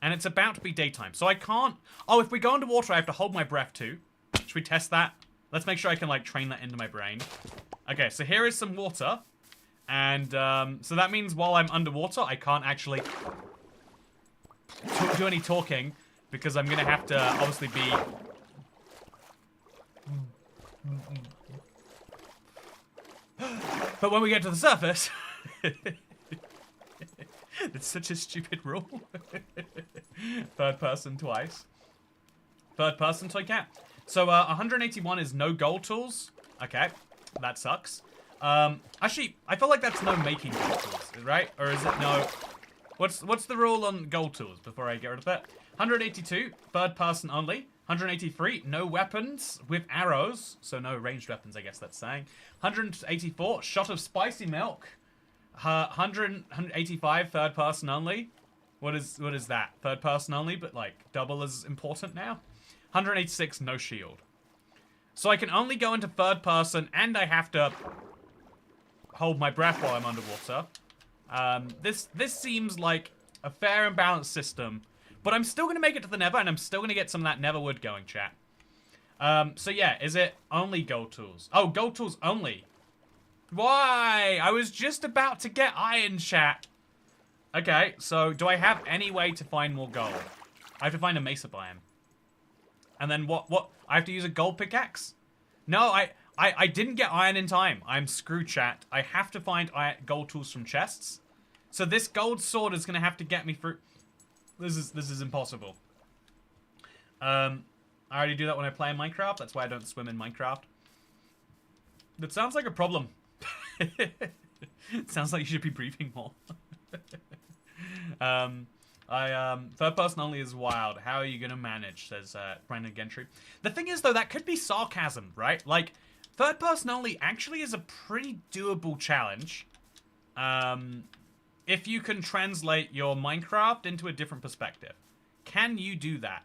And it's about to be daytime, so I can't... Oh, if we go underwater, I have to hold my breath too. Should we test that? Let's make sure I can, like, train that into my brain. Okay, so here is some water. And, so that means while I'm underwater, I can't actually do any talking, because I'm gonna have to, obviously, be... But when we get to the surface... It's such a stupid rule. Third person twice. Third person Toycat. So 181 is no gold tools. Okay, that sucks. Actually, I feel like that's no making gold tools, right? Or is it no... What's the rule on gold tools before I get rid of that? 182, third person only. 183, no weapons with arrows. So no ranged weapons, I guess that's saying. 184, shot of spicy milk. 185, third person only. What is that? Third person only, but like double as important now. 186, no shield. So I can only go into third person, and I have to hold my breath while I'm underwater. This seems like a fair and balanced system, but I'm still gonna make it to the Nether, and I'm still gonna get some of that Nether wood going, chat. So yeah, is it only gold tools? Oh, gold tools only. Why? I was just about to get iron, chat. Okay, so do I have any way to find more gold? I have to find a mesa biome. And then what? I have to use a gold pickaxe? No, I didn't get iron in time. I'm screwed, chat. I have to find gold tools from chests. So this gold sword is going to have to get me through. This is impossible. I already do that when I play in Minecraft. That's why I don't swim in Minecraft. That sounds like a problem. It sounds like you should be breathing more. Third person only is wild. How are you gonna manage? Says Brandon Gentry. The thing is, though, that could be sarcasm, right? Like, third person only actually is a pretty doable challenge. if you can translate your Minecraft into a different perspective. Can you do that?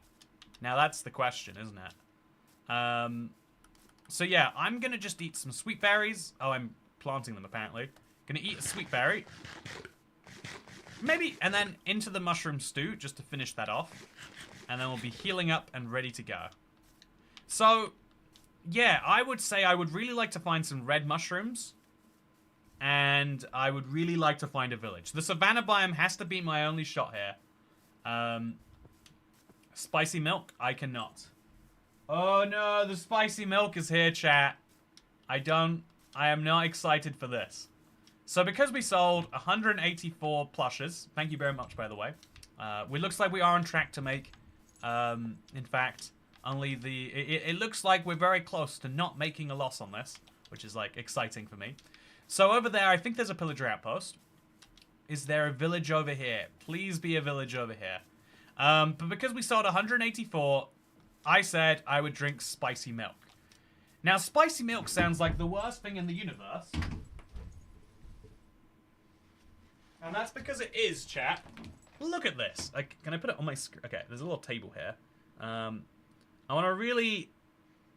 Now that's the question, isn't it? So yeah, I'm gonna just eat some sweet berries. Oh, I'm planting them apparently. Gonna eat a sweet berry. Maybe, and then into the mushroom stew just to finish that off. And then we'll be healing up and ready to go. So, yeah, I would say I would really like to find some red mushrooms. And I would really like to find a village. The savannah biome has to be my only shot here. Spicy milk, I cannot. Oh no, the spicy milk is here, chat. I am not excited for this. So because we sold 184 plushes, thank you very much, by the way. It looks like we are on track to make, in fact, only the... It looks like we're very close to not making a loss on this, which is, like, exciting for me. So over there, I think there's a pillager outpost. Is there a village over here? Please be a village over here. But because we sold 184, I said I would drink spicy milk. Now, spicy milk sounds like the worst thing in the universe. And that's because it is, chat. Look at this. Can I put it on my screen? Okay, there's a little table here. I want to really,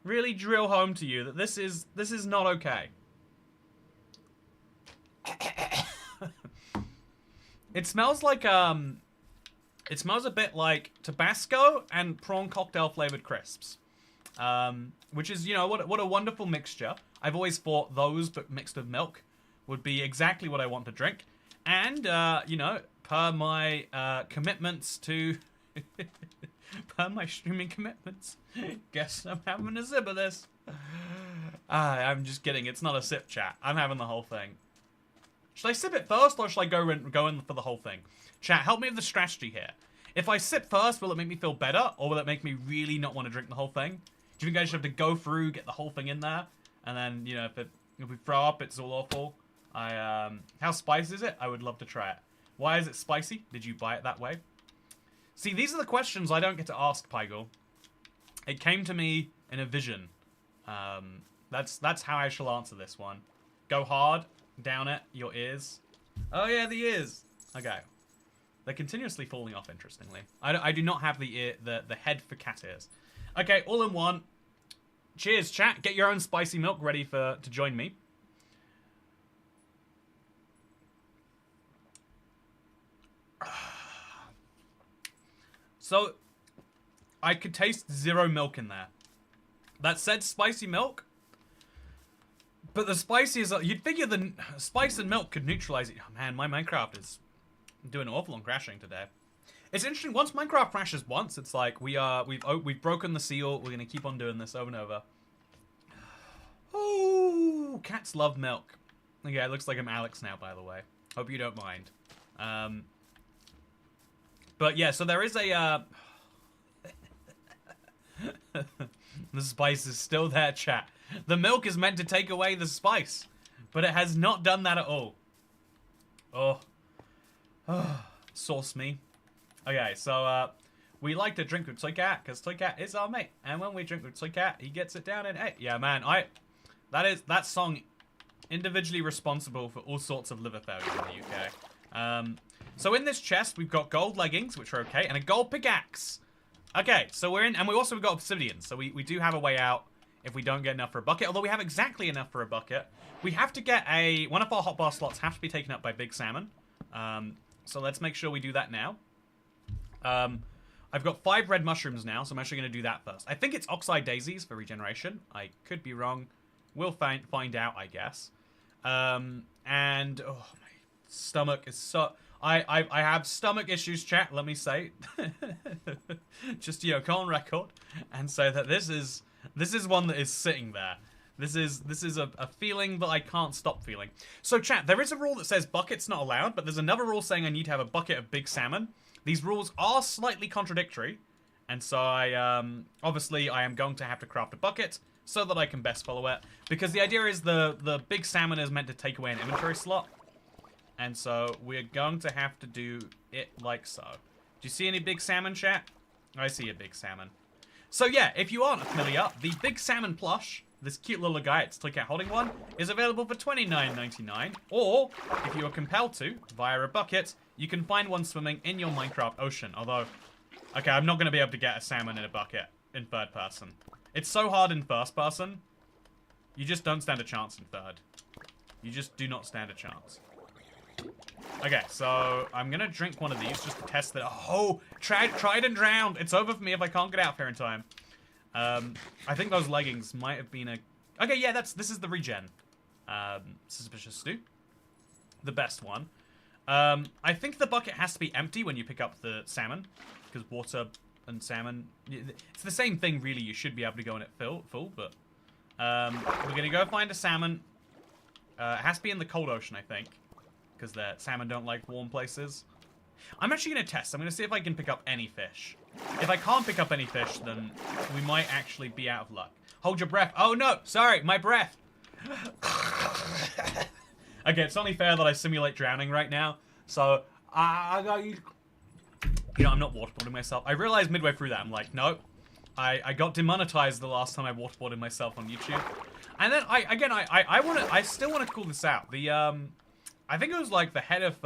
really drill home to you that this is not okay. It smells like, it smells a bit like Tabasco and prawn cocktail flavored crisps. Which is, you know, what a wonderful mixture. I've always thought those, but mixed with milk, would be exactly what I want to drink. And, you know, per my commitments to... per my streaming commitments, guess I'm having a sip of this. I'm just kidding. It's not a sip, chat. I'm having the whole thing. Should I sip it first, or should I go in for the whole thing? Chat, help me with the strategy here. If I sip first, will it make me feel better, or will it make me really not want to drink the whole thing? Do you think I should have to go through, get the whole thing in there, and then, you know, if we throw up, it's all awful? How spicy is it? I would love to try it. Why is it spicy? Did you buy it that way? See, these are the questions I don't get to ask, Pygel. It came to me in a vision. That's how I shall answer this one. Go hard, down it, your ears. Oh yeah, the ears. Okay. They're continuously falling off, interestingly. I do not have the head for cat ears. Okay, all in one. Cheers, chat. Get your own spicy milk ready to join me. So, I could taste zero milk in there. That said spicy milk, but the spicy is... You'd figure the spice and milk could neutralize it. Oh man, my Minecraft is doing an awful on crashing today. It's interesting, once Minecraft crashes once, it's like we've broken the seal, we're gonna keep on doing this over and over. Oh, cats love milk. Okay, it looks like I'm Alex now, by the way. Hope you don't mind. But yeah, so there is a, the spice is still there, chat. The milk is meant to take away the spice, but it has not done that at all. Oh. Sauce me. Okay, so, we like to drink with Toycat, because Toycat is our mate. And when we drink with Toycat, he gets it down in 8. Yeah, man, that song individually responsible for all sorts of liver failure in the UK. So in this chest, we've got gold leggings, which are okay, and a gold pickaxe. Okay, so we're in, and we also got obsidian, so we do have a way out if we don't get enough for a bucket, although we have exactly enough for a bucket. We have to get one of our hotbar slots have to be taken up by Big Salmon. So let's make sure we do that now. I've got 5 red mushrooms now, so I'm actually going to do that first. I think it's oxide daisies for regeneration. I could be wrong. We'll find out, I guess. And, oh, my stomach is so... I have stomach issues, chat, let me say. Just, you know, go on record and say that this is one that is sitting there. This is a feeling that I can't stop feeling. So, chat, there is a rule that says buckets not allowed, but there's another rule saying I need to have a bucket of big salmon. These rules are slightly contradictory, and so obviously I am going to have to craft a bucket so that I can best follow it, because the idea is the big salmon is meant to take away an inventory slot, and so we're going to have to do it like so. Do you see any big salmon, chat? I see a big salmon. So yeah, if you aren't familiar, the Big Salmon Plush this cute little guy at Toycat Holding One is available for $29.99. Or, if you are compelled to, via a bucket, you can find one swimming in your Minecraft ocean. Although, okay, I'm not going to be able to get a salmon in a bucket in third person. It's so hard in first person. You just don't stand a chance in third. You just do not stand a chance. Okay, so I'm gonna drink one of these just to test that. Oh, tried and drowned. It's over for me if I can't get out here in time. I think those leggings might have been a... Okay, yeah, this is the regen. Suspicious Stew. The best one. I think the bucket has to be empty when you pick up the salmon, because water and salmon, it's the same thing really. You should be able to go in it full, but we're gonna go find a salmon. It has to be in the cold ocean, I think, because the salmon don't like warm places. I'm actually gonna test. I'm gonna see if I can pick up any fish. If I can't pick up any fish, then we might actually be out of luck. Hold your breath. Oh no, sorry, my breath. Okay, it's only fair that I simulate drowning right now. So I got you. You know, I'm not waterboarding myself. I realized midway through that, I'm like, nope. I got demonetized the last time I waterboarded myself on YouTube. And then I still wanna call this out. The I think it was like the head of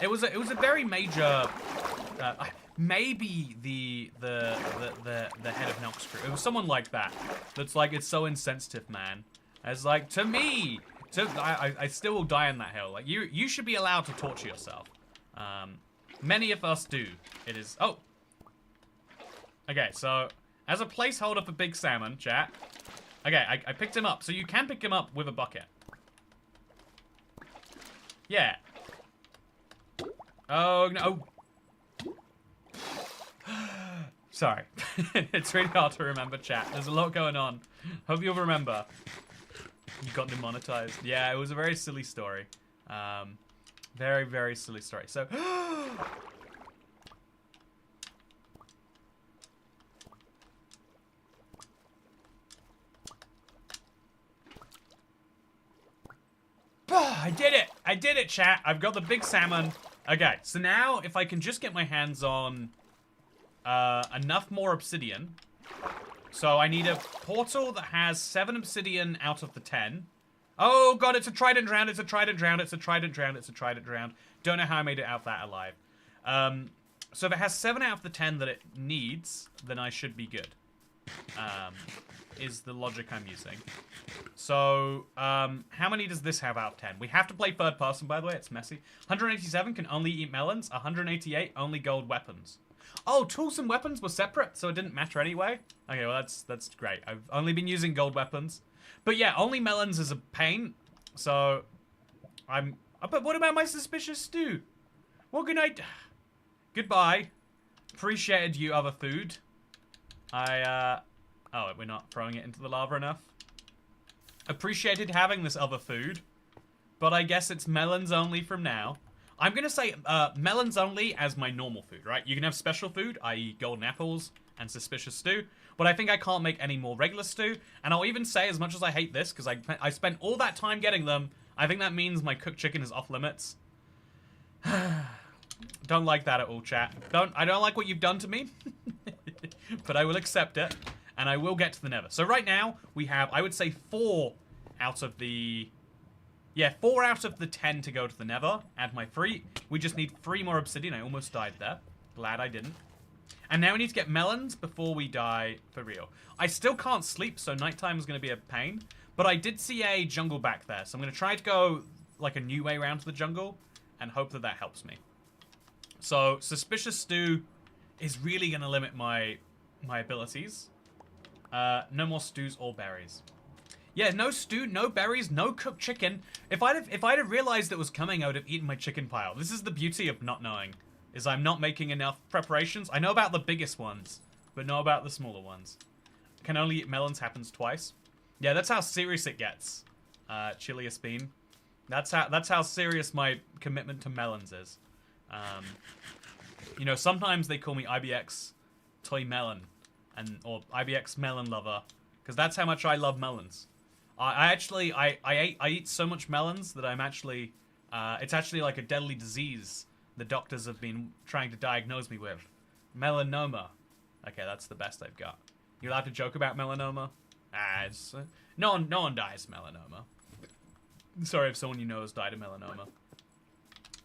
it was a very major maybe the head of Nox Crew. It was someone like that. That's like, it's so insensitive, man. It's like, to me, I still will die on that hill. Like, you should be allowed to torture yourself. Many of us do. It is, oh. Okay, so, as a placeholder for Big Salmon, chat. Okay, I picked him up. So you can pick him up with a bucket. Yeah. Oh, no. Sorry. It's really hard to remember, chat. There's a lot going on. Hope you'll remember. You got demonetized. Yeah, it was a very silly story. Very, very silly story. So... I did it! I did it, chat! I've got the big salmon. Okay, so now if I can just get my hands on enough more obsidian. So I need a portal that has 7 obsidian out of the 10. Oh god, it's a trident drowned, it's a trident drowned, it's a trident drowned, it's a trident drowned. Don't know how I made it out that alive. So if it has 7 out of the 10 that it needs, then I should be good. Is the logic I'm using. So, how many does this have out of 10? We have to play third person, by the way. It's messy. 187 can only eat melons. 188 only gold weapons. Oh, tools and weapons were separate, so it didn't matter anyway. Okay, well that's great. I've only been using gold weapons, but yeah, only melons is a pain. So, but what about my suspicious stew? What can I do? Goodbye. Appreciated you, other food. Oh, we're not throwing it into the lava enough. Appreciated having this other food, but I guess it's melons only from now. I'm gonna say melons only as my normal food, right? You can have special food, i.e. golden apples and suspicious stew, but I think I can't make any more regular stew. And I'll even say, as much as I hate this, because I spent all that time getting them, I think that means my cooked chicken is off limits. Don't like that at all, chat. I don't like what you've done to me, but I will accept it. And I will get to the Nether. So right now, we have, I would say, 4 out of the... Yeah, 4 out of the 10 to go to the Nether. Add my 3. We just need 3 more obsidian. I almost died there. Glad I didn't. And now we need to get melons before we die for real. I still can't sleep, so nighttime is going to be a pain. But I did see a jungle back there. So I'm going to try to go, like, a new way around to the jungle. And hope that that helps me. So, Suspicious Stew is really going to limit my abilities. No more stews or berries. Yeah, no stew, no berries, no cooked chicken. If I'd have realized it was coming, I would have eaten my chicken pile. This is the beauty of not knowing, is I'm not making enough preparations. I know about the biggest ones, but not about the smaller ones. Can only eat melons happens twice. Yeah, that's how serious it gets. Chiliest bean. That's how serious my commitment to melons is. You know, sometimes they call me IBX Toy Melon. Or IBX melon lover, because that's how much I love melons. I eat so much melons that I'm actually, it's actually like a deadly disease the doctors have been trying to diagnose me with. Melanoma. Okay, that's the best I've got. You're allowed to joke about melanoma. As no one dies of melanoma. Sorry if someone you know has died of melanoma.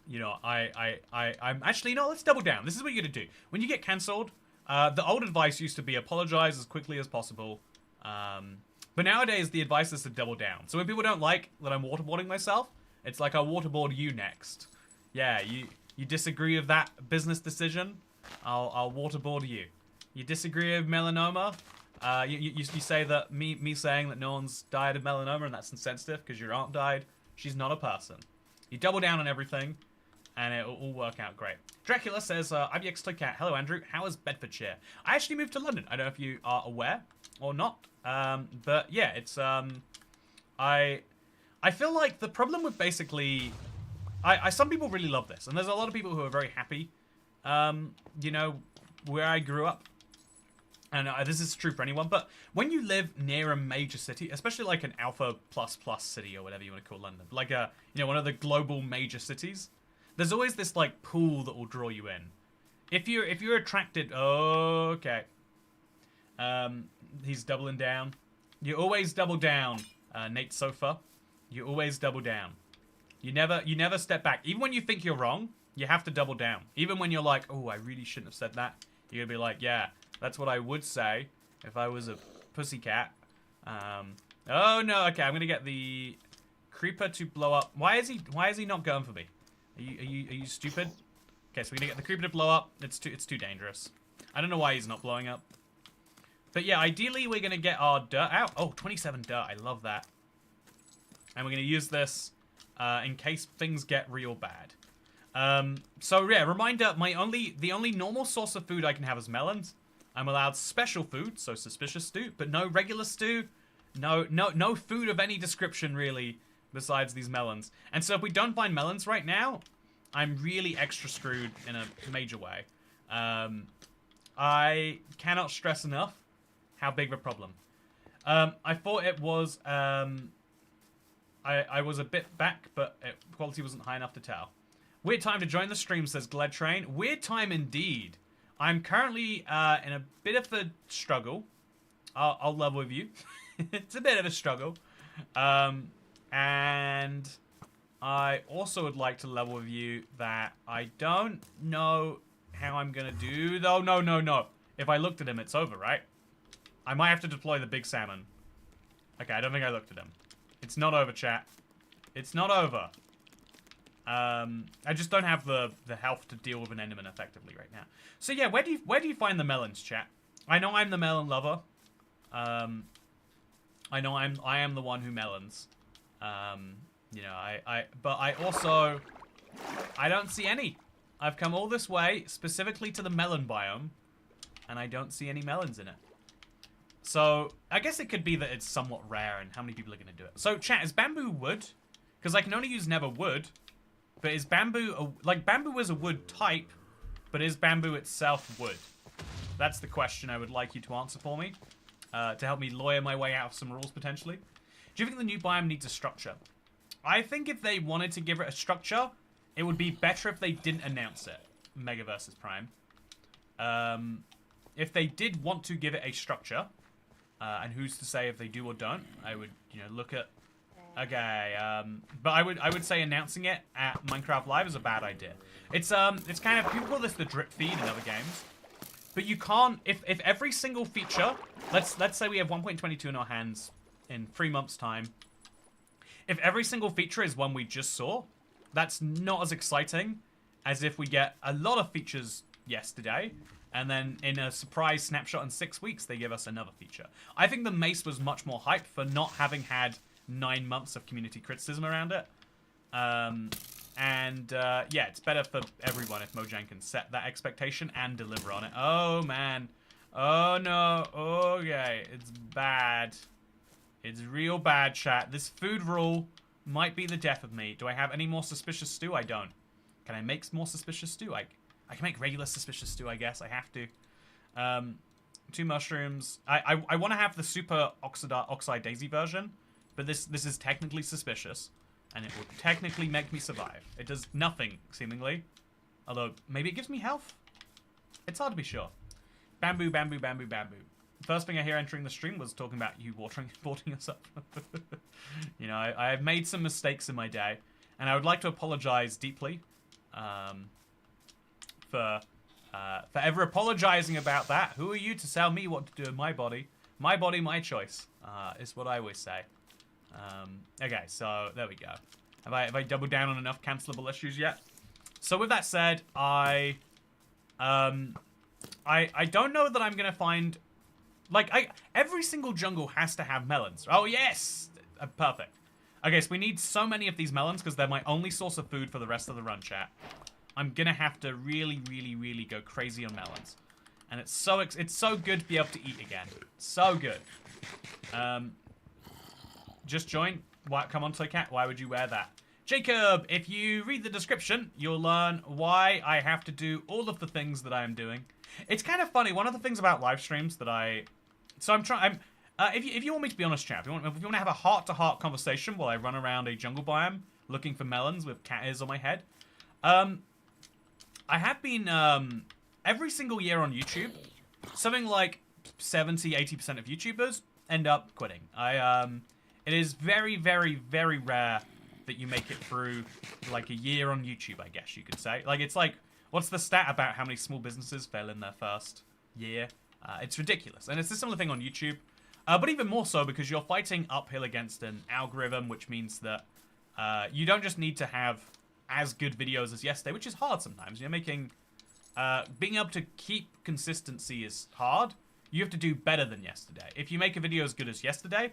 You know, I'm actually, no, let's double down. This is what you're gonna do. When you get cancelled, the old advice used to be apologize as quickly as possible. But nowadays, the advice is to double down. So when people don't like that I'm waterboarding myself, it's like I'll waterboard you next. Yeah, you disagree with that business decision, I'll waterboard you. You disagree with melanoma, you say that me saying that no one's died of melanoma and that's insensitive because your aunt died, she's not a person. You double down on everything, and it'll all work out great. Dracula says, IBX Toycat, hello Andrew, how is Bedfordshire? I actually moved to London. I don't know if you are aware or not. But yeah, it's, I feel like the problem with basically, some people really love this, and there's a lot of people who are very happy, you know, where I grew up. And this is true for anyone, but when you live near a major city, especially like an Alpha plus city or whatever you want to call London, like a, you know, one of the global major cities, there's always this like pool that will draw you in. If you're attracted, okay. He's doubling down. You always double down, Nate Sofa. You always double down. You never step back. Even when you think you're wrong, you have to double down. Even when you're like, oh, I really shouldn't have said that. You're gonna be like, yeah, that's what I would say if I was a pussycat. Oh no, okay, I'm gonna get the creeper to blow up. Why is he not going for me? Are you stupid? Okay, so we're gonna get the creeper to blow up. It's too dangerous. I don't know why he's not blowing up. But yeah, ideally we're gonna get our dirt out. Oh, 27 dirt, I love that. And we're gonna use this in case things get real bad. So yeah, reminder, the only normal source of food I can have is melons. I'm allowed special food, so suspicious stew, but no regular stew. No food of any description really, besides these melons. And so if we don't find melons right now, I'm really extra screwed in a major way. I cannot stress enough how big of a problem. I thought it was, I was a bit back, but quality wasn't high enough to tell. Weird time to join the stream, says Glad Train. Weird time indeed. I'm currently in a bit of a struggle. I'll level with you. It's a bit of a struggle. And I also would like to level with you that I don't know how I'm going to do, though. No. If I looked at him, it's over, right? I might have to deploy the big salmon. Okay, I don't think I looked at him. It's not over, chat. It's not over. I just don't have the health to deal with an enderman effectively right now. So yeah, where do you find the melons, chat? I know I'm the melon lover. I know I am the one who melons. You know, but I also, I don't see any. I've come all this way specifically to the melon biome, and I don't see any melons in it. So I guess it could be that it's somewhat rare, and how many people are going to do it. So chat, is bamboo wood? Because I can only use nether wood. But is bamboo, like bamboo is a wood type, but is bamboo itself wood? That's the question I would like you to answer for me, to help me lawyer my way out of some rules potentially. Do you think the new biome needs a structure? I think if they wanted to give it a structure, it would be better if they didn't announce it. Mega versus Prime. If they did want to give it a structure, and who's to say if they do or don't, I would, you know, look at. Okay, but I would say announcing it at Minecraft Live is a bad idea. It's kind of, people call this the drip feed in other games, but you can't, if every single feature, let's say we have 1.22 in our hands in 3 months time, if every single feature is one we just saw, that's not as exciting as if we get a lot of features yesterday, and then in a surprise snapshot in 6 weeks, they give us another feature. I think the mace was much more hyped for not having had 9 months of community criticism around it. Yeah, it's better for everyone if Mojang can set that expectation and deliver on it. Oh, man. Oh, no. Okay. It's bad. It's real bad, chat. This food rule might be the death of me. Do I have any more suspicious stew? I don't. Can I make more suspicious stew? I can make regular suspicious stew, I guess. I have to. 2 mushrooms. I want to have the super oxide daisy version. But this is technically suspicious, and it will technically make me survive. It does nothing, seemingly. Although, maybe it gives me health? It's hard to be sure. Bamboo, bamboo, bamboo, bamboo. first thing I hear entering the stream was talking about you watering us up. You know, I have made some mistakes in my day, and I would like to apologize deeply for ever apologizing about that. Who are you to tell me what to do in my body? My body, my choice, is what I always say. Okay, so there we go. Have I doubled down on enough cancelable issues yet? So with that said, I don't know that I'm gonna find, like, every single jungle has to have melons. Oh yes, perfect. Okay, so we need so many of these melons because they're my only source of food for the rest of the run, chat. I'm gonna have to really, really, really go crazy on melons, and it's so good to be able to eat again. So good. Just join. Why, come on, Toycat. Why would you wear that? Jacob, if you read the description, you'll learn why I have to do all of the things that I am doing. It's kind of funny. One of the things about live streams that if you want me to be honest, chat, if you want to have a heart-to-heart conversation while I run around a jungle biome looking for melons with cat ears on my head, I have been, every single year on YouTube, something like 70-80% of YouTubers end up quitting. It is very, very, very rare that you make it through, like, a year on YouTube, I guess you could say. Like, it's like, what's the stat about how many small businesses fail in their first year? It's ridiculous. And it's a similar thing on YouTube. But even more so because you're fighting uphill against an algorithm, which means that you don't just need to have as good videos as yesterday, which is hard sometimes. You're making... being able to keep consistency is hard. You have to do better than yesterday. If you make a video as good as yesterday,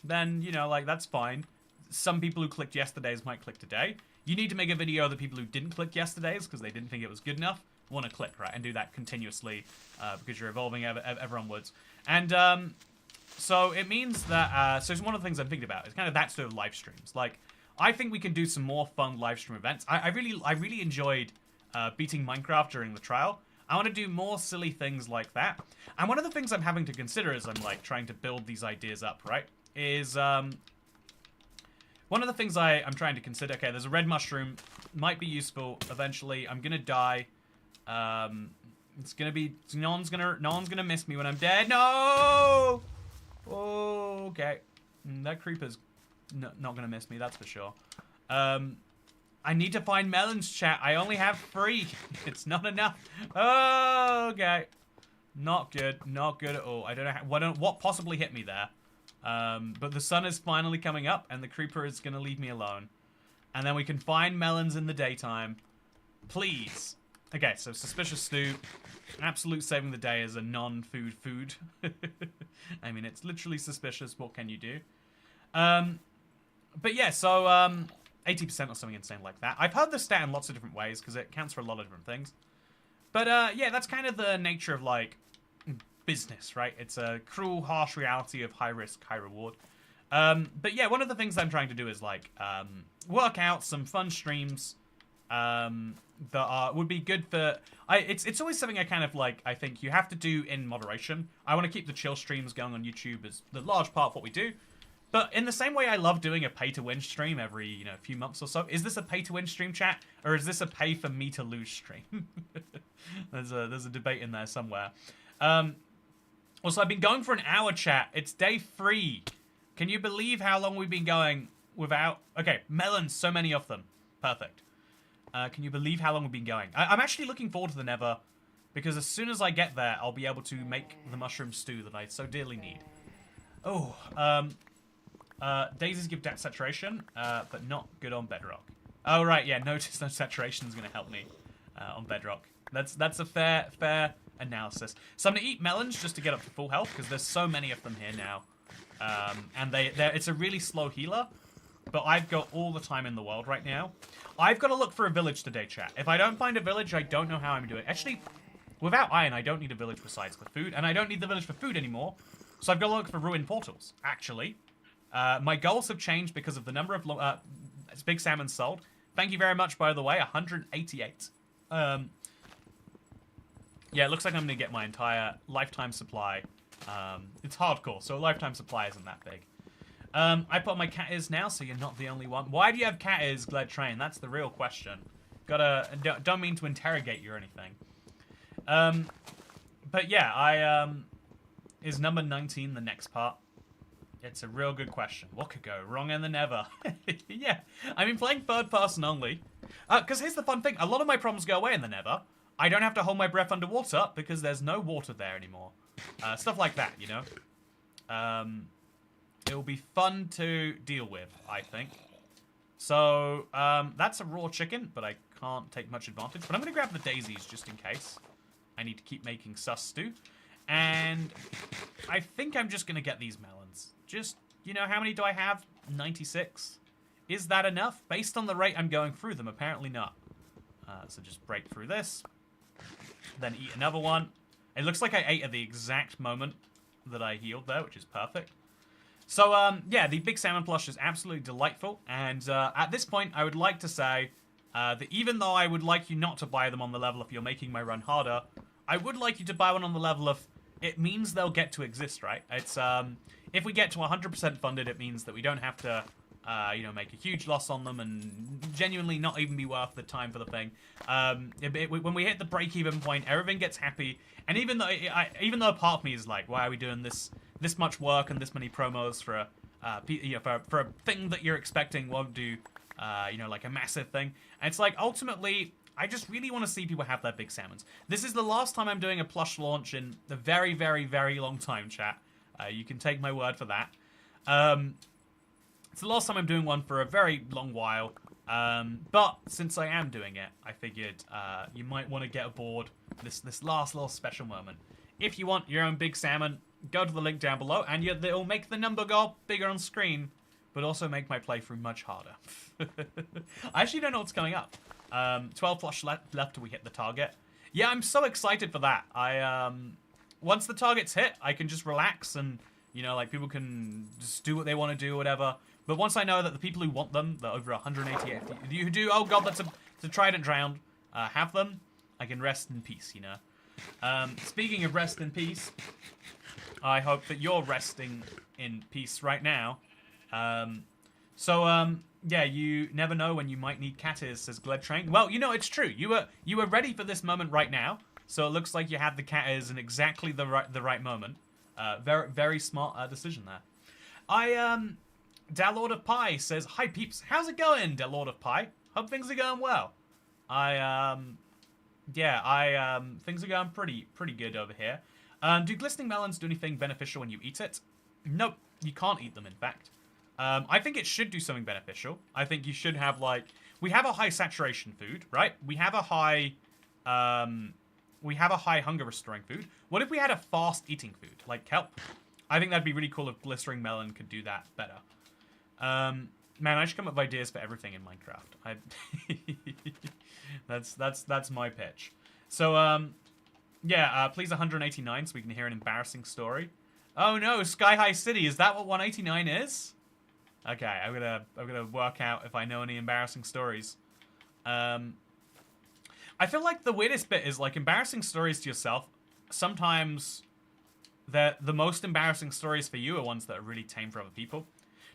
then, you know, like, that's fine. Some people who clicked yesterday's might click today. You need to make a video that people who didn't click yesterday's because they didn't think it was good enough want to click, right? And do that continuously because you're evolving ever onwards. And so it means that... so it's one of the things I'm thinking about. It's kind of that sort of live streams. Like, I think we can do some more fun live stream events. I really enjoyed beating Minecraft during the trial. I want to do more silly things like that. And one of the things I'm having to consider as I'm, like, trying to build these ideas up, right, is... one of the things I'm trying to consider... Okay, there's a red mushroom. Might be useful eventually. I'm going to die. It's going to be... No one's going to miss me when I'm dead. No! Oh, okay. That creeper's not going to miss me, that's for sure. I need to find melons, chat. I only have 3. It's not enough. Oh, okay. Not good. Not good at all. I don't know what possibly hit me there. But the sun is finally coming up, and the creeper is going to leave me alone. And then we can find melons in the daytime. Please. Okay, so suspicious stew. Absolute saving the day as a non-food food. I mean, it's literally suspicious. What can you do? But yeah, so 80% or something insane like that. I've heard this stat in lots of different ways because it counts for a lot of different things. But yeah, that's kind of the nature of, like, business, right? It's a cruel, harsh reality of high risk, high reward. But yeah, one of the things I'm trying to do is, like, work out some fun streams that would be good for... It's always something I kind of, like, I think you have to do in moderation. I want to keep the chill streams going on YouTube as the large part of what we do. But in the same way I love doing a pay-to-win stream every, you know, few months or so. Is this a pay-to-win stream, chat? Or is this a pay-for-me-to-lose stream? There's a debate in there somewhere. Also, I've been going for an hour, chat. It's day 3. Can you believe how long we've been going without... Okay, melons, so many of them. Perfect. Can you believe how long we've been going? I'm actually looking forward to the Nether, because as soon as I get there, I'll be able to make the mushroom stew that I so dearly need. Oh, daisies give depth saturation, but not good on bedrock. Oh, right, yeah, notice no saturation is going to help me on bedrock. That's a fair analysis. So I'm going to eat melons just to get up to full health, because there's so many of them here now. And it's a really slow healer, but I've got all the time in the world right now. I've got to look for a village today, chat. If I don't find a village, I don't know how I'm doing. Actually, without iron, I don't need a village besides the food, and I don't need the village for food anymore, so I've got to look for ruined portals, actually. My goals have changed because of the number of big salmon sold. Thank you very much, by the way, 188. Yeah, it looks like I'm going to get my entire lifetime supply. It's hardcore, so a lifetime supply isn't that big. I put my cat ears now, so you're not the only one. Why do you have cat ears, Glad Train? That's the real question. Don't mean to interrogate you or anything. But yeah, is number 19 the next part? It's a real good question. What could go wrong in the Nether? Yeah, I mean, playing third person only. Because here's the fun thing. A lot of my problems go away in the Nether. I don't have to hold my breath underwater because there's no water there anymore. Stuff like that, you know? It'll be fun to deal with, I think. So, that's a raw chicken, but I can't take much advantage. But I'm going to grab the daisies just in case. I need to keep making sus stew. And I think I'm just going to get these melons. Just, you know, how many do I have? 96. Is that enough? Based on the rate I'm going through them, apparently not. So just break through this. Then eat another one. It looks like I ate at the exact moment that I healed there, which is perfect. So, yeah, the Big Salmon Plush is absolutely delightful. And at this point, I would like to say that even though I would like you not to buy them on the level if you're making my run harder, I would like you to buy one on the level of it means they'll get to exist, right? It's if we get to 100% funded, it means that we don't have to, you know, make a huge loss on them and genuinely not even be worth the time for the thing. When we hit the break-even point, everything gets happy, and even though a part of me is like, why are we doing this much work and this many promos for a thing that you're expecting won't do, you know, like a massive thing? And it's like ultimately, I just really want to see people have their big salmons. This is the last time I'm doing a plush launch in a very, very, very long time, chat. You can take my word for that. It's the last time I'm doing one for a very long while. But since I am doing it, I figured you might want to get aboard this last little special moment. If you want your own big salmon, go to the link down below, and it'll make the number go bigger on screen, but also make my playthrough much harder. I actually don't know what's coming up. 12 plush left till we hit the target. Yeah, I'm so excited for that. Once the target's hit, I can just relax and, you know, like, people can just do what they want to do or whatever. But once I know that the people who want them, the over 188, who do, oh god, that's a trident drowned, have them, I can rest in peace, you know. Speaking of rest in peace, I hope that you're resting in peace right now. Yeah, you never know when you might need cat ears, says Gled Train. Well, you know, it's true. You were ready for this moment right now, so it looks like you had the cat ears in exactly the right moment. Very, very smart decision there. Dalord of Pie says, hi peeps, how's it going, Dalord of Pie? Hope things are going well. Things are going pretty good over here. Do glistening melons do anything beneficial when you eat it? Nope, you can't eat them, in fact. I think it should do something beneficial. I think you should have, like, we have a high saturation food, right? We have a high hunger restoring food. What if we had a fast eating food, like kelp? I think that'd be really cool if glistering melon could do that better. Man, I should come up with ideas for everything in Minecraft. That's my pitch. So, please 189 so we can hear an embarrassing story. Oh no, Sky High City, is that what 189 is? Okay, I'm gonna work out if I know any embarrassing stories. I feel like the weirdest bit is, like, embarrassing stories to yourself. Sometimes the most embarrassing stories for you are ones that are really tame for other people.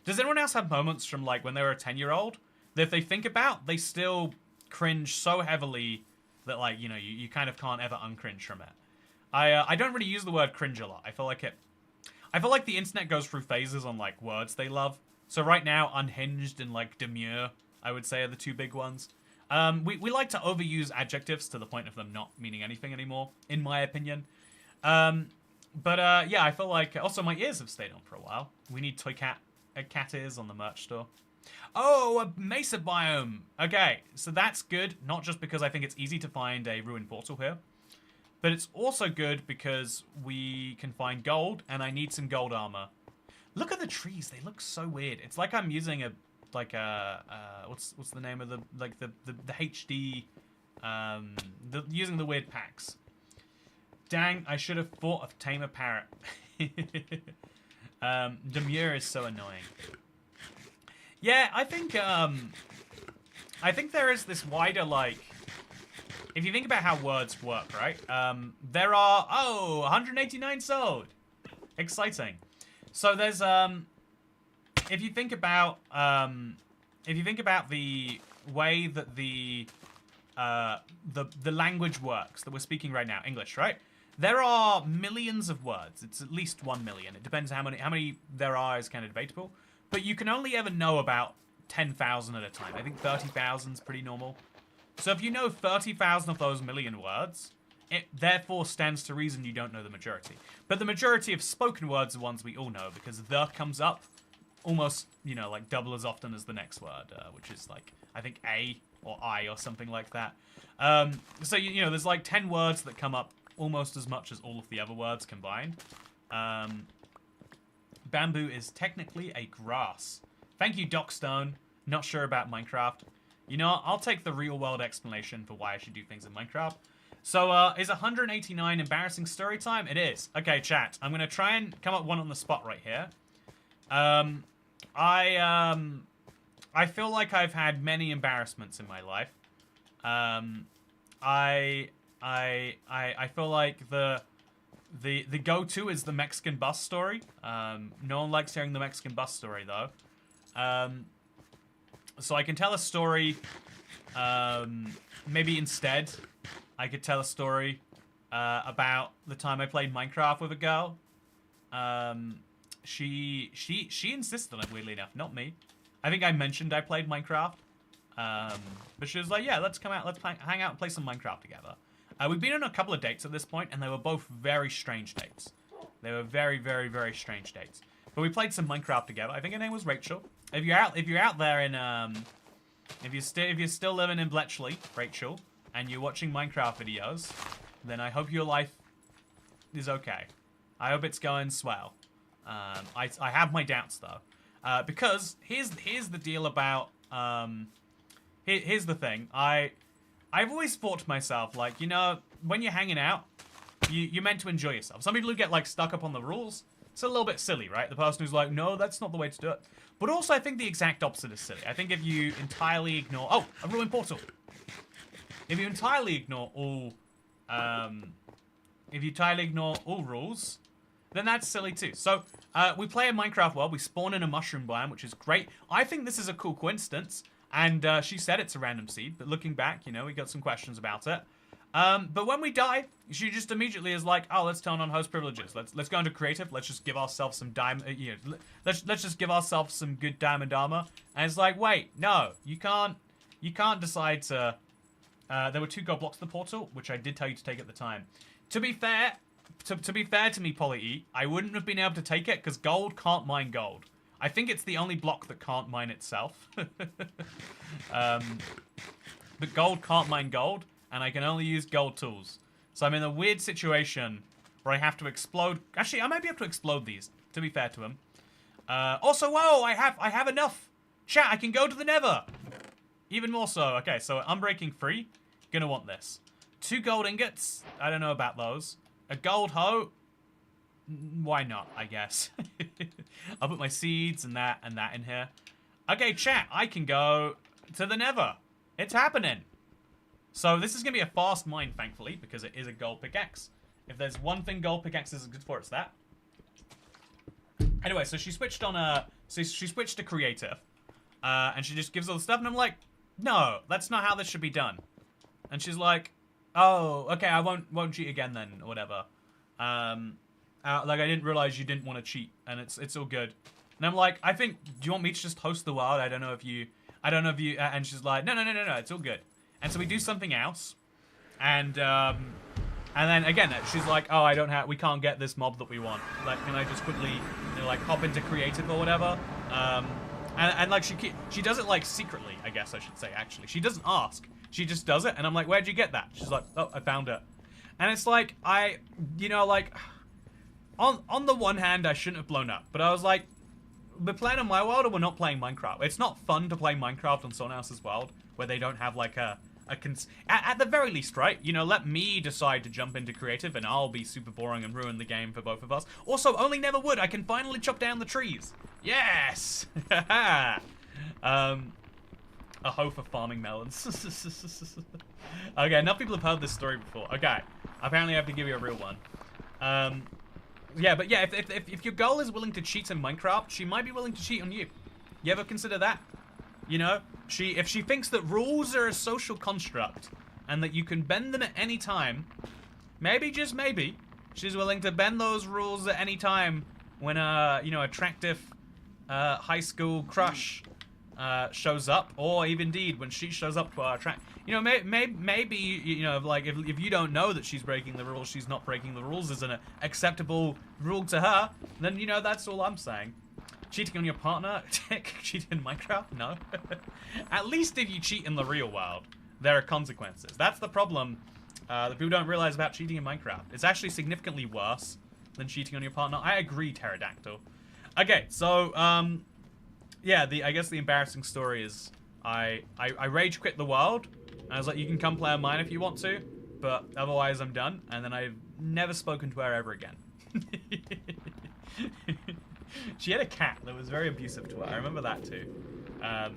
Does anyone else have moments from, like, when they were a 10-year-old that if they think about, they still cringe so heavily that, like, you know, you kind of can't ever uncringe from it? I don't really use the word cringe a lot. I feel like the internet goes through phases on, like, words they love. So right now, unhinged and, like, demure, I would say, are the two big ones. We like to overuse adjectives to the point of them not meaning anything anymore, in my opinion. Yeah, I feel like... Also, my ears have stayed on for a while. We need Toycat cat ears on the merch store. Oh, a mesa biome. Okay, so that's good, not just because I think it's easy to find a ruined portal here, but it's also good because we can find gold, and I need some gold armor. Look at the trees; they look so weird. It's like I'm using what's the name of the HD, using the weird packs. Dang, I should have thought of tame a parrot. Demure is so annoying. Yeah, I think there is this wider, like, if you think about how words work, right? There are, 189 sold. Exciting. So there's, if you think about the way that the language works that we're speaking right now, English, right? There are millions of words. It's at least 1 million. It depends how many there are is kind of debatable. But you can only ever know about 10,000 at a time. I think 30,000 is pretty normal. So if you know 30,000 of those million words, it therefore stands to reason you don't know the majority. But the majority of spoken words are ones we all know, because the comes up almost, you know, like double as often as the next word, which is like, I think A or I or something like that. So, you know, there's like 10 words that come up almost as much as all of the other words combined. Bamboo is technically a grass. Thank you, Dockstone. Not sure about Minecraft. You know, I'll take the real-world explanation for why I should do things in Minecraft. So, is 189 embarrassing story time? It is. Okay, chat. I'm going to try and come up one on the spot right here. I feel like I've had many embarrassments in my life. I feel like the go-to is the Mexican bus story. No one likes hearing the Mexican bus story, though. So I can tell a story, maybe instead I could tell a story about the time I played Minecraft with a girl. She insisted on it, weirdly enough, not me. I think I mentioned I played Minecraft. But she was like, yeah, let's come out, let's hang out and play some Minecraft together. We've been on a couple of dates at this point, and they were both very strange dates. They were very, very, very strange dates. But we played some Minecraft together. I think her name was Rachel. If you're out there in if you're still living in Bletchley, Rachel, and you're watching Minecraft videos, then I hope your life is okay. I hope it's going swell. I have my doubts though, because here's the deal about here's the thing. I've always thought to myself, like, you know, when you're hanging out, you're meant to enjoy yourself. Some people who get like stuck up on the rules, it's a little bit silly, right? The person who's like, no, that's not the way to do it. But also, I think the exact opposite is silly. I think if you entirely ignore... Oh, a ruined portal. If you entirely ignore all... rules, then that's silly too. So, we play a Minecraft world. We spawn in a mushroom biome, which is great. I think this is a cool coincidence. And she said it's a random seed. But looking back, you know, we got some questions about it. But when we die, she just immediately is like, oh, let's turn on host privileges. Let's go into creative. Let's just give ourselves some diamond. Let's just give ourselves some good diamond armor. And it's like, wait, no, you can't decide to. There were 2 gold blocks in the portal, which I did tell you to take at the time. To be fair, to be fair to me, Polly, I wouldn't have been able to take it because gold can't mine gold. I think it's the only block that can't mine itself. But gold can't mine gold. And I can only use gold tools. So I'm in a weird situation where I have to explode. Actually, I might be able to explode these, to be fair to him. Also, whoa, I have enough. Chat, I can go to the Nether. Even more so. Okay, so I'm breaking free. Gonna want this. 2 gold ingots. I don't know about those. A gold hoe. Why not, I guess. I'll put my seeds and that in here. Okay, chat, I can go to the Nether. It's happening. So this is going to be a fast mine, thankfully, because it is a gold pickaxe. If there's one thing gold pickaxes are good for, it's that. Anyway, so she switched on she switched to creative, and she just gives all the stuff, and I'm like, no, that's not how this should be done. And she's like, oh, okay, I won't cheat again then, or whatever. Like I didn't realize you didn't want to cheat, and it's all good. And I'm like, do you want me to just host the world? I don't know if you, and she's like, no, it's all good. And so we do something else, and then again she's like, oh, we can't get this mob that we want. Like, can I just quickly, you know, like hop into creative or whatever? And like she does it like secretly, I guess I should say. Actually, she doesn't ask. She just does it, and I'm like, where'd you get that? She's like, oh, I found it. And it's like you know, like on the one hand, I shouldn't have blown up, but I was like, we're playing on my world or we're not playing Minecraft. It's not fun to play Minecraft on someone else's world where they don't have like at the very least, right? You know, let me decide to jump into creative and I'll be super boring and ruin the game for both of us. Also, only never would. I can finally chop down the trees. Yes! A hoe for farming melons. Okay, enough people have heard this story before. Okay, apparently I have to give you a real one. Yeah, but yeah, if your girl is willing to cheat in Minecraft, she might be willing to cheat on you. You ever consider that? You know, if she thinks that rules are a social construct and that you can bend them at any time, maybe, just maybe, She's willing to bend those rules at any time when you know, attractive high school crush shows up, or even indeed when she shows up to our track. You know, maybe you know, like if you don't know that she's breaking the rules, she's not breaking the rules is an acceptable rule to her, then you know, that's all I'm saying. Cheating on your partner? Cheating in Minecraft? No. At least if you cheat in the real world, there are consequences. That's the problem that people don't realize about cheating in Minecraft. It's actually significantly worse than cheating on your partner. I agree, Pterodactyl. Okay, so, yeah, I guess the embarrassing story is I rage quit the world. And I was like, you can come play on mine if you want to, but otherwise I'm done. And then I've never spoken to her ever again. She had a cat that was very abusive to her. I remember that too.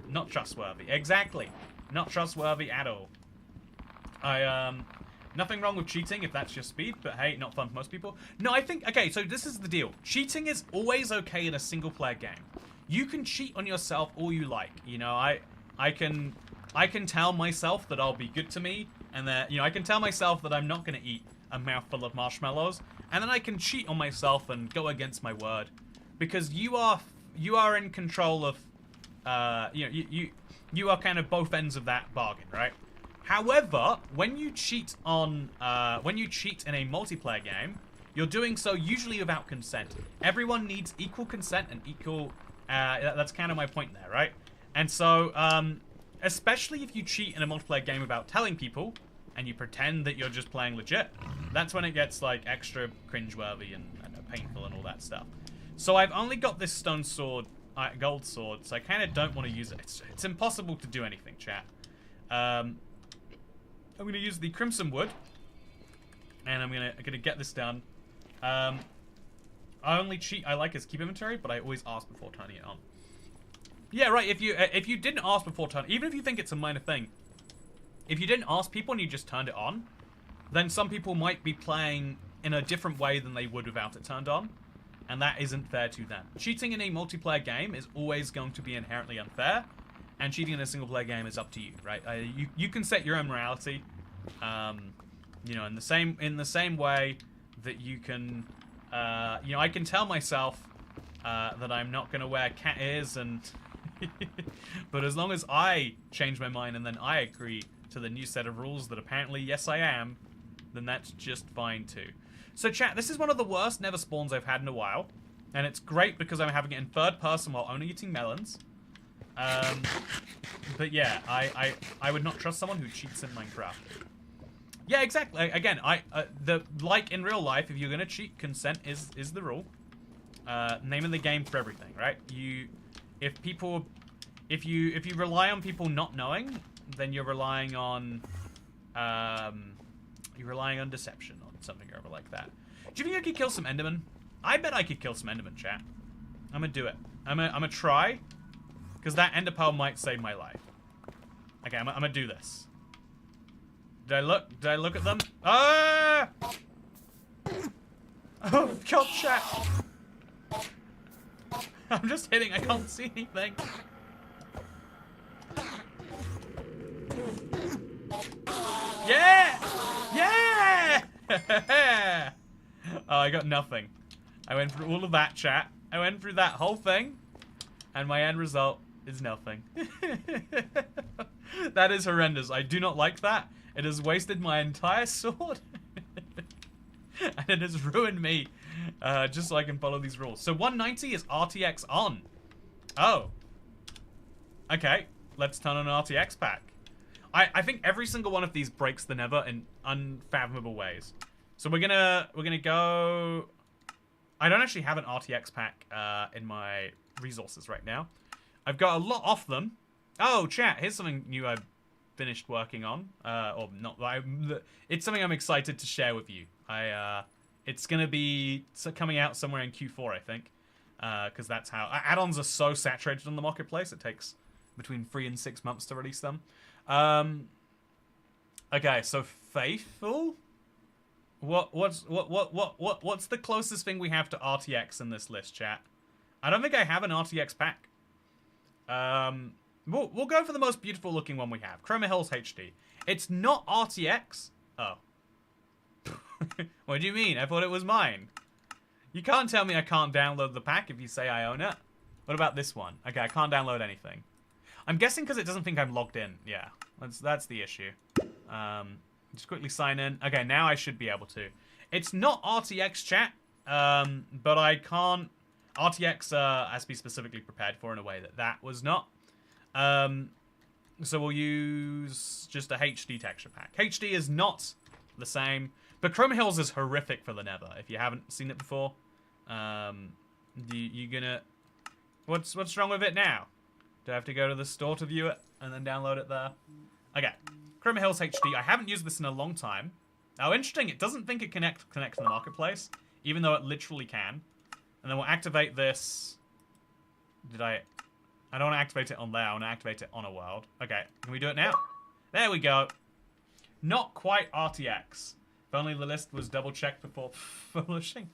Not trustworthy. Exactly. Not trustworthy at all. Nothing wrong with cheating if that's your speed, but hey, not fun for most people. No, I think, okay, so this is the deal. Cheating is always okay in a single player game. You can cheat on yourself all you like. You know, I can tell myself that I'll be good to me, and that, you know, I can tell myself that I'm not gonna eat a mouthful of marshmallows, and then I can cheat on myself and go against my word. Because you are in control of, you know, you are kind of both ends of that bargain, right? However, when you cheat on, when you cheat in a multiplayer game, you're doing so usually without consent. Everyone needs equal consent and equal, that's kind of my point there, right? And so, especially if you cheat in a multiplayer game without telling people, and you pretend that you're just playing legit, that's when it gets, like, extra cringeworthy and painful and all that stuff. So I've only got this stone sword, gold sword, so I kind of don't want to use it. It's impossible to do anything, chat. I'm going to use the crimson wood, and I'm gonna get this done. I only cheat I like is keep inventory, but I always ask before turning it on. Yeah, right. If you didn't ask before turning, even if you think it's a minor thing, if you didn't ask people and you just turned it on, then some people might be playing in a different way than they would without it turned on. And that isn't fair to them. Cheating in a multiplayer game is always going to be inherently unfair, and cheating in a single player game is up to you, right? You can set your own morality, you know, in the same way that you can, you know, I can tell myself that I'm not going to wear cat ears, and but as long as I change my mind and then I agree to the new set of rules that apparently yes I am, then that's just fine too. So chat, this is one of the worst Nether spawns I've had in a while. And it's great because I'm having it in third person while only eating melons. But yeah, I would not trust someone who cheats in Minecraft. Yeah, exactly. Again, like in real life, if you're gonna cheat, consent is the rule. Name of the game for everything, right? If you rely on people not knowing, then you're relying on deception. Something over like that. Do you think I could kill some Endermen? I bet I could kill some Endermen, chat. I'm gonna do it. I'm gonna try, because that Ender pearl might save my life. Okay, I'm gonna do this. Did I look at them? Ah! Oh God, chat. I'm just hitting. I can't see anything. Yeah! Yeah! Oh, I got nothing. I went through all of that, chat. I went through that whole thing, and my end result is nothing. That is horrendous. I do not like that. It has wasted my entire sword. And it has ruined me, just so I can follow these rules. So 190 is RTX on. Oh. Okay, let's turn on an RTX pack. I think every single one of these breaks the Nether in unfathomable ways. So we're gonna go. I don't actually have an RTX pack in my resources right now. I've got a lot of them. Oh, chat! Here's something new I've finished working on, or not. It's something I'm excited to share with you. It's gonna be coming out somewhere in Q4, I think, because that's how add-ons are so saturated on the marketplace. It takes between 3 and 6 months to release them. Okay, so faithful. What's the closest thing we have to RTX in this list, chat? I don't think I have an RTX pack. We'll go for the most beautiful looking one we have. Chroma Hills HD. It's not RTX. Oh. What do you mean? I thought it was mine. You can't tell me I can't download the pack if you say I own it. What about this one? Okay, I can't download anything. I'm guessing because it doesn't think I'm logged in. Yeah, that's the issue. Just quickly sign in. Okay, now I should be able to. It's not RTX chat, but I can't. RTX has to be specifically prepared for in a way that was not. So we'll use just a HD texture pack. HD is not the same, but Chroma Hills is horrific for the Nether. If you haven't seen it before, you're gonna. What's wrong with it now? Do I have to go to the store to view it and then download it there? Okay, Chroma Hills HD. I haven't used this in a long time. Oh, interesting. It doesn't think it connects to the marketplace, even though it literally can. And then we'll activate this. I don't want to activate it on there. I want to activate it on a world. Okay, can we do it now? There we go. Not quite RTX. If only the list was double-checked before publishing.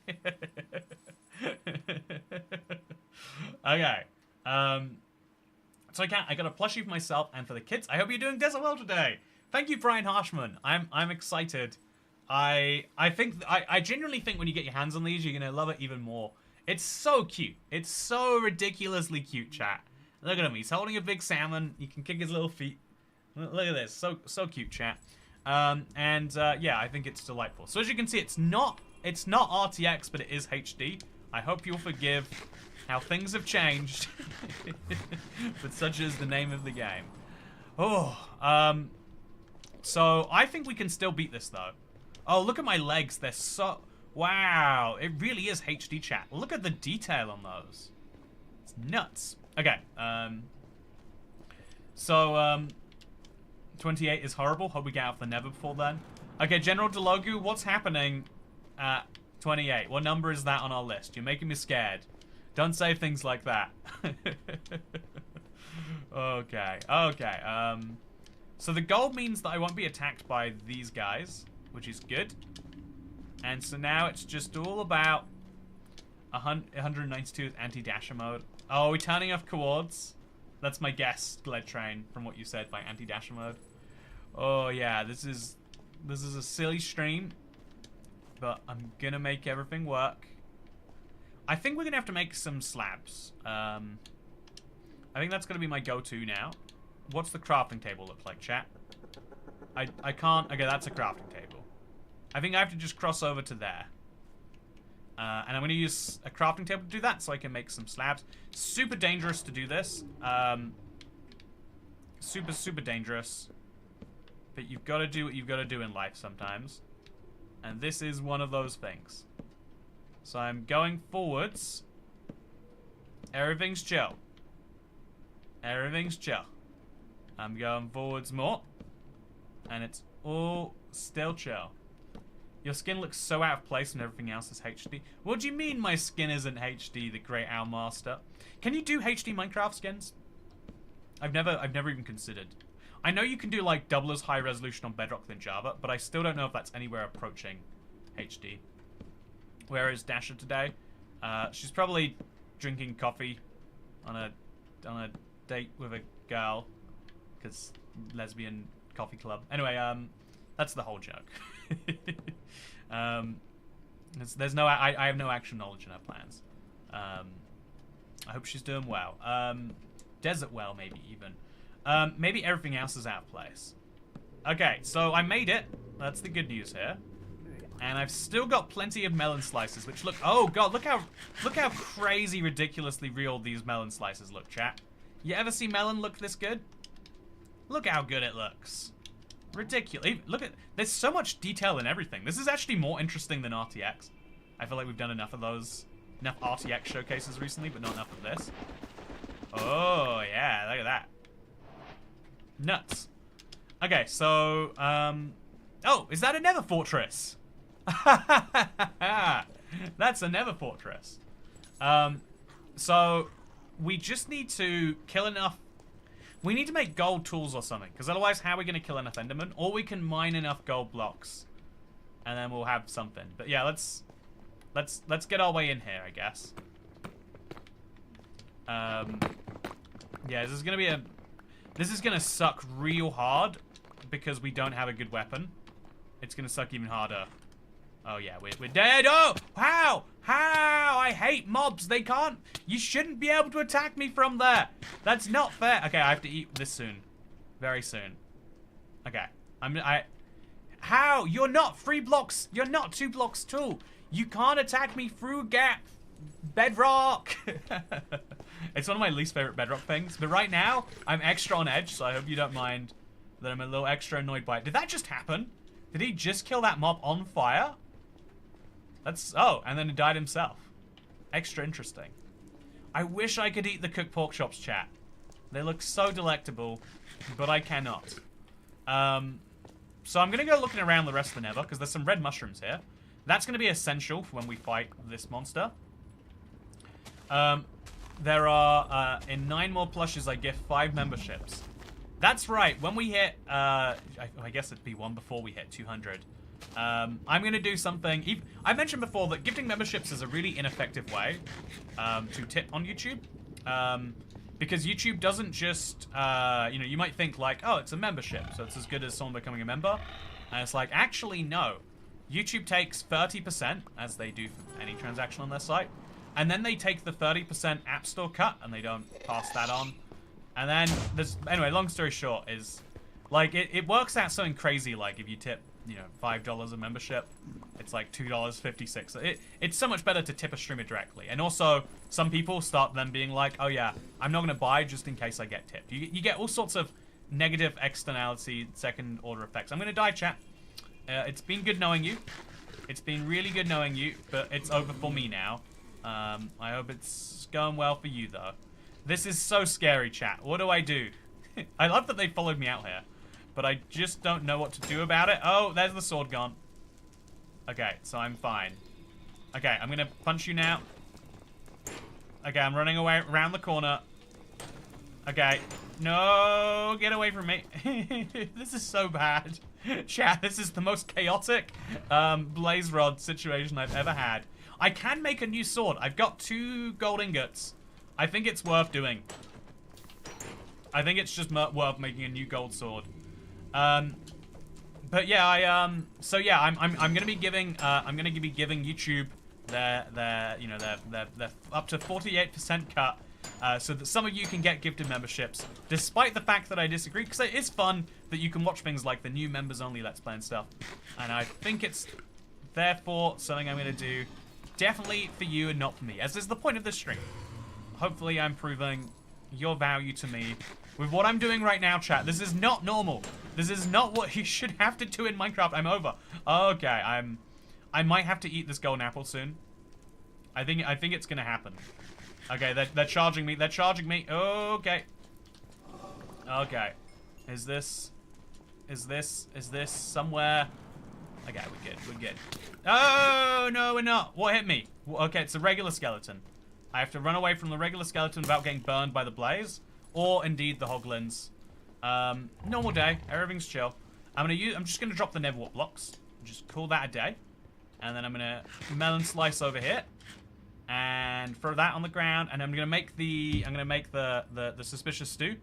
Okay. So I got a plushie for myself and for the kids. I hope you're doing desert well today. Thank you, Brian Harshman. I'm excited. I genuinely think when you get your hands on these, you're gonna love it even more. It's so cute. It's so ridiculously cute, chat. Look at him. He's holding a big salmon. You can kick his little feet. Look at this. So cute, chat. Yeah, I think it's delightful. So as you can see, it's not RTX, but it is HD. I hope you'll forgive how things have changed. But such is the name of the game. Oh, so I think we can still beat this though. Oh, look at my legs. They're so... Wow, it really is HD, chat. Look at the detail on those. It's nuts. Okay, 28 is horrible. Hope we get out of the Nether before then. Okay, General Delogu, what's happening at 28? What number is that on our list? You're making me scared. Don't say things like that. Okay. So the gold means that I won't be attacked by these guys, which is good. And so now it's just all about 192 with anti-dasher mode. Oh, are we turning off coords? That's my guess, Gled Train, from what you said by anti-dasher mode. Oh yeah, this is a silly stream, but I'm gonna make everything work. I think we're gonna have to make some slabs. I think that's gonna be my go-to now. What's the crafting table look like, chat? I can't. Okay, that's a crafting table. I think I have to just cross over to there. And I'm going to use a crafting table to do that so I can make some slabs. Super dangerous to do this. Super dangerous. But you've got to do what you've got to do in life sometimes. And this is one of those things. So I'm going forwards. Everything's chill. Everything's chill. I'm going forwards more. And it's all still chill. Your skin looks so out of place and everything else is HD. What do you mean my skin isn't HD, the Great Owl Master? Can you do HD Minecraft skins? I've never even considered. I know you can do like double as high resolution on Bedrock than Java, but I still don't know if that's anywhere approaching HD. Where is Dasher today? She's probably drinking coffee on a date with a girl, because lesbian coffee club. Anyway, that's the whole joke. There's no. I have no actual knowledge in her plans. I hope she's doing well. Desert well, maybe even. Maybe everything else is out of place. Okay, so I made it. That's the good news here. And I've still got plenty of melon slices, which look. Oh god, look how crazy, ridiculously real these melon slices look, chat. You ever see melon look this good? Look how good it looks. Ridiculous. Look at, there's so much detail in everything. This is actually more interesting than RTX. I feel like we've done enough of those, enough RTX showcases recently, but not enough of this. Oh yeah, look at that. Nuts. Okay, so oh, is that a Nether fortress? That's a Nether fortress. So we just need to kill enough. We need to make gold tools or something, because otherwise how are we going to kill enough Endermen? Or we can mine enough gold blocks, and then we'll have something. But yeah, let's get our way in here, I guess. Yeah, this is going to suck real hard, because we don't have a good weapon. It's going to suck even harder Oh, yeah, we're dead. Oh, how? How? I hate mobs. They can't. You shouldn't be able to attack me from there. That's not fair. Okay, I have to eat this soon. Very soon. Okay. How? You're not 3 blocks. You're not 2 blocks tall. You can't attack me through gap. Bedrock. It's one of my least favorite bedrock things. But right now, I'm extra on edge, so I hope you don't mind that I'm a little extra annoyed by it. Did that just happen? Did he just kill that mob on fire? That's... Oh, and then he died himself. Extra interesting. I wish I could eat the cooked pork chops, chat. They look so delectable, but I cannot. So I'm going to go looking around the rest of the Nether, because there's some red mushrooms here. That's going to be essential for when we fight this monster. There are, in 9 more plushes, I gift 5 memberships. That's right, when we hit, I guess it'd be one before we hit 200. I'm going to do something. I mentioned before that gifting memberships is a really ineffective way to tip on YouTube. Because YouTube doesn't just, you know, you might think like, oh, it's a membership, so it's as good as someone becoming a member. And it's like, actually, no. YouTube takes 30%, as they do for any transaction on their site. And then they take the 30% App Store cut, and they don't pass that on. And then there's, anyway, long story short is, like, it works out something crazy, like, if you tip, you know, $5 a membership, it's like $2.56. It's so much better to tip a streamer directly. And also, some people start then being like, oh yeah, I'm not gonna buy just in case I get tipped. You get all sorts of negative externality, second order effects. I'm gonna die, chat. It's been good knowing you. It's been really good knowing you, but it's over for me now. I hope it's going well for you, though. This is so scary, chat. What do I do? I love that they followed me out here, but I just don't know what to do about it. Oh, there's the sword gone. Okay, so I'm fine. Okay, I'm gonna punch you now. Okay, I'm running away around the corner. Okay. No, get away from me. This is so bad. Chat, this is the most chaotic blaze rod situation I've ever had. I can make a new sword. I've got 2 gold ingots. I think it's worth doing. I think it's just worth making a new gold sword. But yeah, so yeah, I'm gonna be giving YouTube their you know their up to 48% cut. So that some of you can get gifted memberships, despite the fact that I disagree, because it is fun that you can watch things like the new members only Let's Play and stuff. And I think it's therefore something I'm going to do definitely for you and not for me, as is the point of this stream. Hopefully I'm proving your value to me with what I'm doing right now, chat. This is not normal. This is not what you should have to do in Minecraft. I'm over. Okay, I might have to eat this golden apple soon. I think it's going to happen. Okay, they're charging me. They're charging me. Okay. Okay. Is this somewhere? Okay, we're good. We're good. Oh, no, we're not. What hit me? Okay, it's a regular skeleton. I have to run away from the regular skeleton without getting burned by the blaze. Or, indeed, the hoglins. Normal day. Everything's chill. I'm just going to drop the nether blocks. Just call that a day. And then I'm going to melon slice over here. And throw that on the ground, and I'm gonna make the suspicious stew.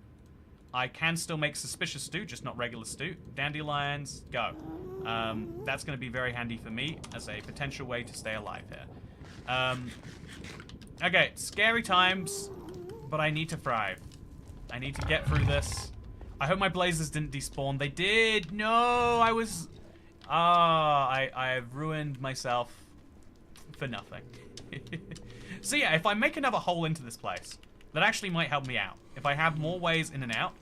I can still make suspicious stew, just not regular stew. Dandelions, go. That's gonna be very handy for me as a potential way to stay alive here. Okay, scary times, but I need to thrive. I need to get through this. I hope my blazes didn't despawn. They did. No, I was. I've ruined myself for nothing. So yeah, if I make another hole into this place, that actually might help me out. If I have more ways in and out,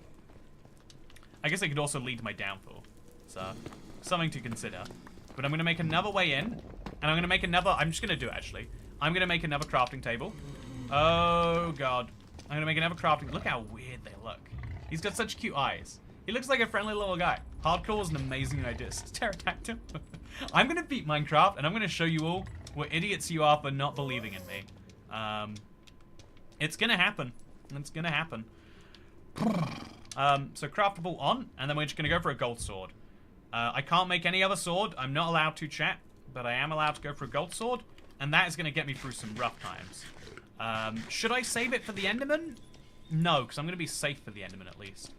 I guess it could also lead to my downfall. So, something to consider. But I'm going to make another way in, and I'm going to make another, I'm just going to do it actually. I'm going to make another crafting table. Oh god. I'm going to make another crafting, look how weird they look. He's got such cute eyes. He looks like a friendly little guy. Hardcore was an amazing idea. Pterodactyl. I'm going to beat Minecraft, and I'm going to show you all what idiots you are for not believing in me. It's gonna happen. It's gonna happen. So craftable on, and then we're just gonna go for a gold sword. I can't make any other sword. I'm not allowed to, chat, but I am allowed to go for a gold sword, and that is gonna get me through some rough times. Should I save it for the Enderman? No, because I'm gonna be safe for the Enderman at least.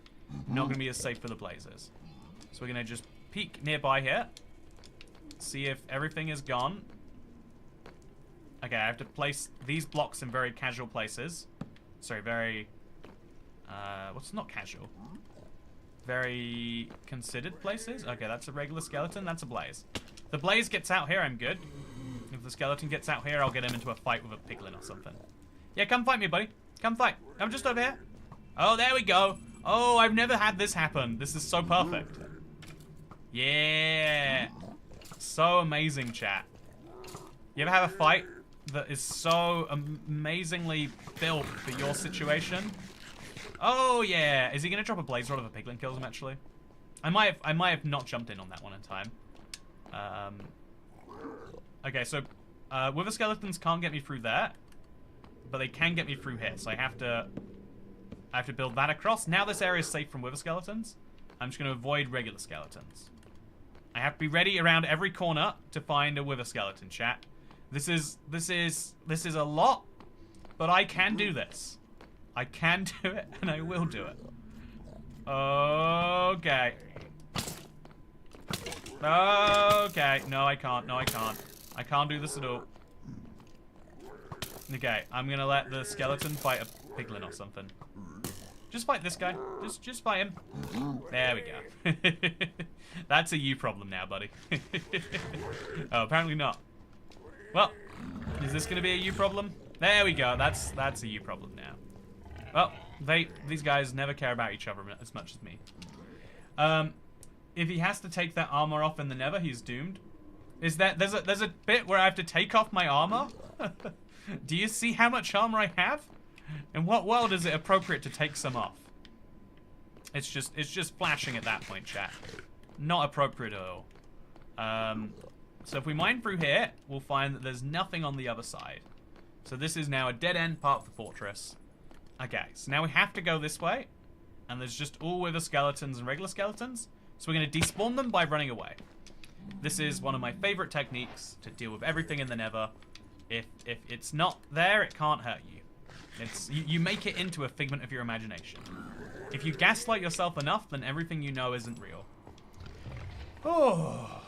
Not gonna be as safe for the blazes. So we're gonna just peek nearby here. see if everything is gone. Okay, I have to place these blocks in very casual places. Sorry, very... what's not casual? Very considered places? Okay, that's a regular skeleton. That's a blaze. If the blaze gets out here, I'm good. If the skeleton gets out here, I'll get him into a fight with a piglin or something. Yeah, come fight me, buddy. Come fight. I'm just over here. Oh, there we go. Oh, I've never had this happen. This is so perfect. Yeah. So amazing, chat. You ever have a fight that is so amazingly built for your situation? Oh, yeah. Is he going to drop a blaze rod if a piglin kills him, actually? I might have not jumped in on that one in time. Okay, so wither skeletons can't get me through there, but they can get me through here. So I have to build that across. Now this area is safe from wither skeletons. I'm just going to avoid regular skeletons. I have to be ready around every corner to find a wither skeleton, chat. This is a lot, but I can do this. I can do it, and I will do it. Okay. Okay. No, I can't. No, I can't. I can't do this at all. Okay, I'm gonna let the skeleton fight a piglin or something. Just fight this guy. Just fight him. There we go. That's a you problem now, buddy. Oh, apparently not. Well, is this gonna be a you problem? There we go. That's a you problem now. Well, these guys never care about each other as much as me. If he has to take that armor off in the Nether, he's doomed. Is that there's a bit where I have to take off my armor? Do you see how much armor I have? In what world is it appropriate to take some off? It's just flashing at that point, chat. Not appropriate at all. So if we mine through here, we'll find that there's nothing on the other side. So this is now a dead-end part of the fortress. Okay, so now we have to go this way. And there's just all wither skeletons and regular skeletons. So we're going to despawn them by running away. This is one of my favorite techniques to deal with everything in the Nether. If it's not there, it can't hurt you. You make it into a figment of your imagination. If you gaslight yourself enough, then everything you know isn't real. Oh.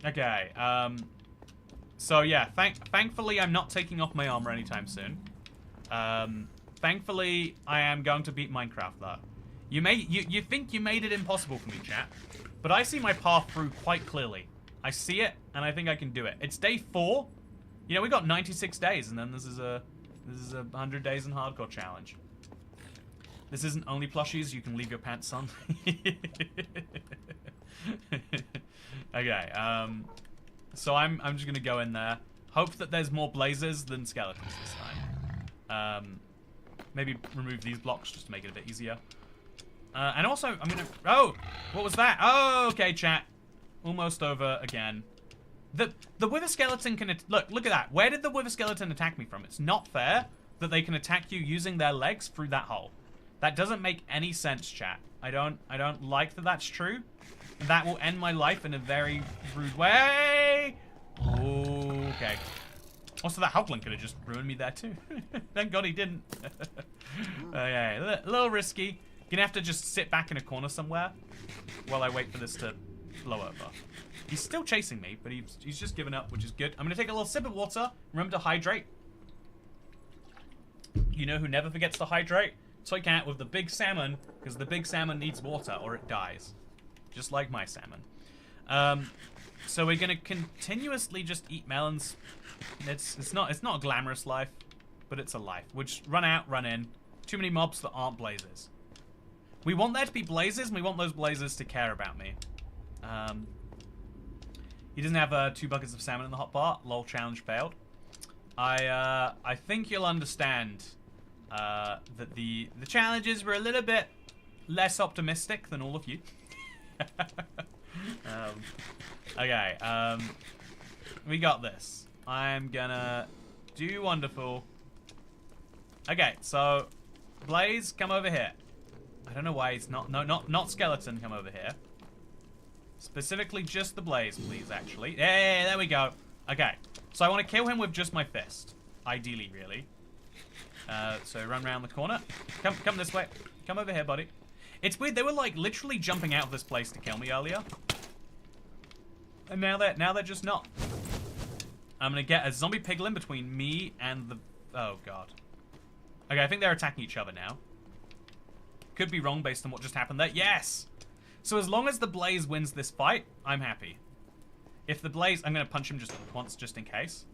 Okay. So yeah, thankfully I'm not taking off my armor anytime soon. Thankfully I am going to beat Minecraft though. You think you made it impossible for me, chat, but I see my path through quite clearly. I see it, and I think I can do it. It's day 4. You know, we got 96 days, and then this is a 100 days in hardcore challenge. This isn't only plushies. You can leave your pants on. Okay. So I'm just gonna go in there. Hope that there's more blazes than skeletons this time. Maybe remove these blocks just to make it a bit easier. And also, I'm gonna... Oh! What was that? Oh, okay, chat. Almost over again. The wither skeleton can... Look at that. Where did the wither skeleton attack me from? It's not fair that they can attack you using their legs through that hole. That doesn't make any sense, chat. I don't like that that's true. That will end my life in a very rude way. Okay. Also, that Hulkling could have just ruined me there too. Thank God he didn't. Okay, a little risky. Gonna have to just sit back in a corner somewhere while I wait for this to blow over. He's still chasing me, but he's just given up, which is good. I'm gonna take a little sip of water. Remember to hydrate. You know who never forgets to hydrate? Toycat with the big salmon, because the big salmon needs water or it dies. Just like my salmon. So we're gonna continuously just eat melons. It's not a glamorous life, but it's a life. Which run out, run in. Too many mobs that aren't blazes. We want there to be blazes, and we want those blazes to care about me. He doesn't have 2 buckets of salmon in the hot bar. Lol, challenge failed. I think you'll understand that the challenges were a little bit less optimistic than all of you. Okay, we got this. I'm gonna do wonderful. Okay, so Blaze, come over here. I don't know why it's not skeleton, come over here. Specifically just the Blaze, please, actually. Yeah, there we go. Okay, so I want to kill him with just my fist. Ideally, really. So run around the corner. Come this way. Come over here, buddy. It's weird, they were like literally jumping out of this place to kill me earlier. And now they're just not. I'm gonna get a zombie piglin between me and the... Oh, God. Okay, I think they're attacking each other now. Could be wrong based on what just happened there. Yes! So as long as the Blaze wins this fight, I'm happy. If the Blaze... I'm gonna punch him just once, just in case.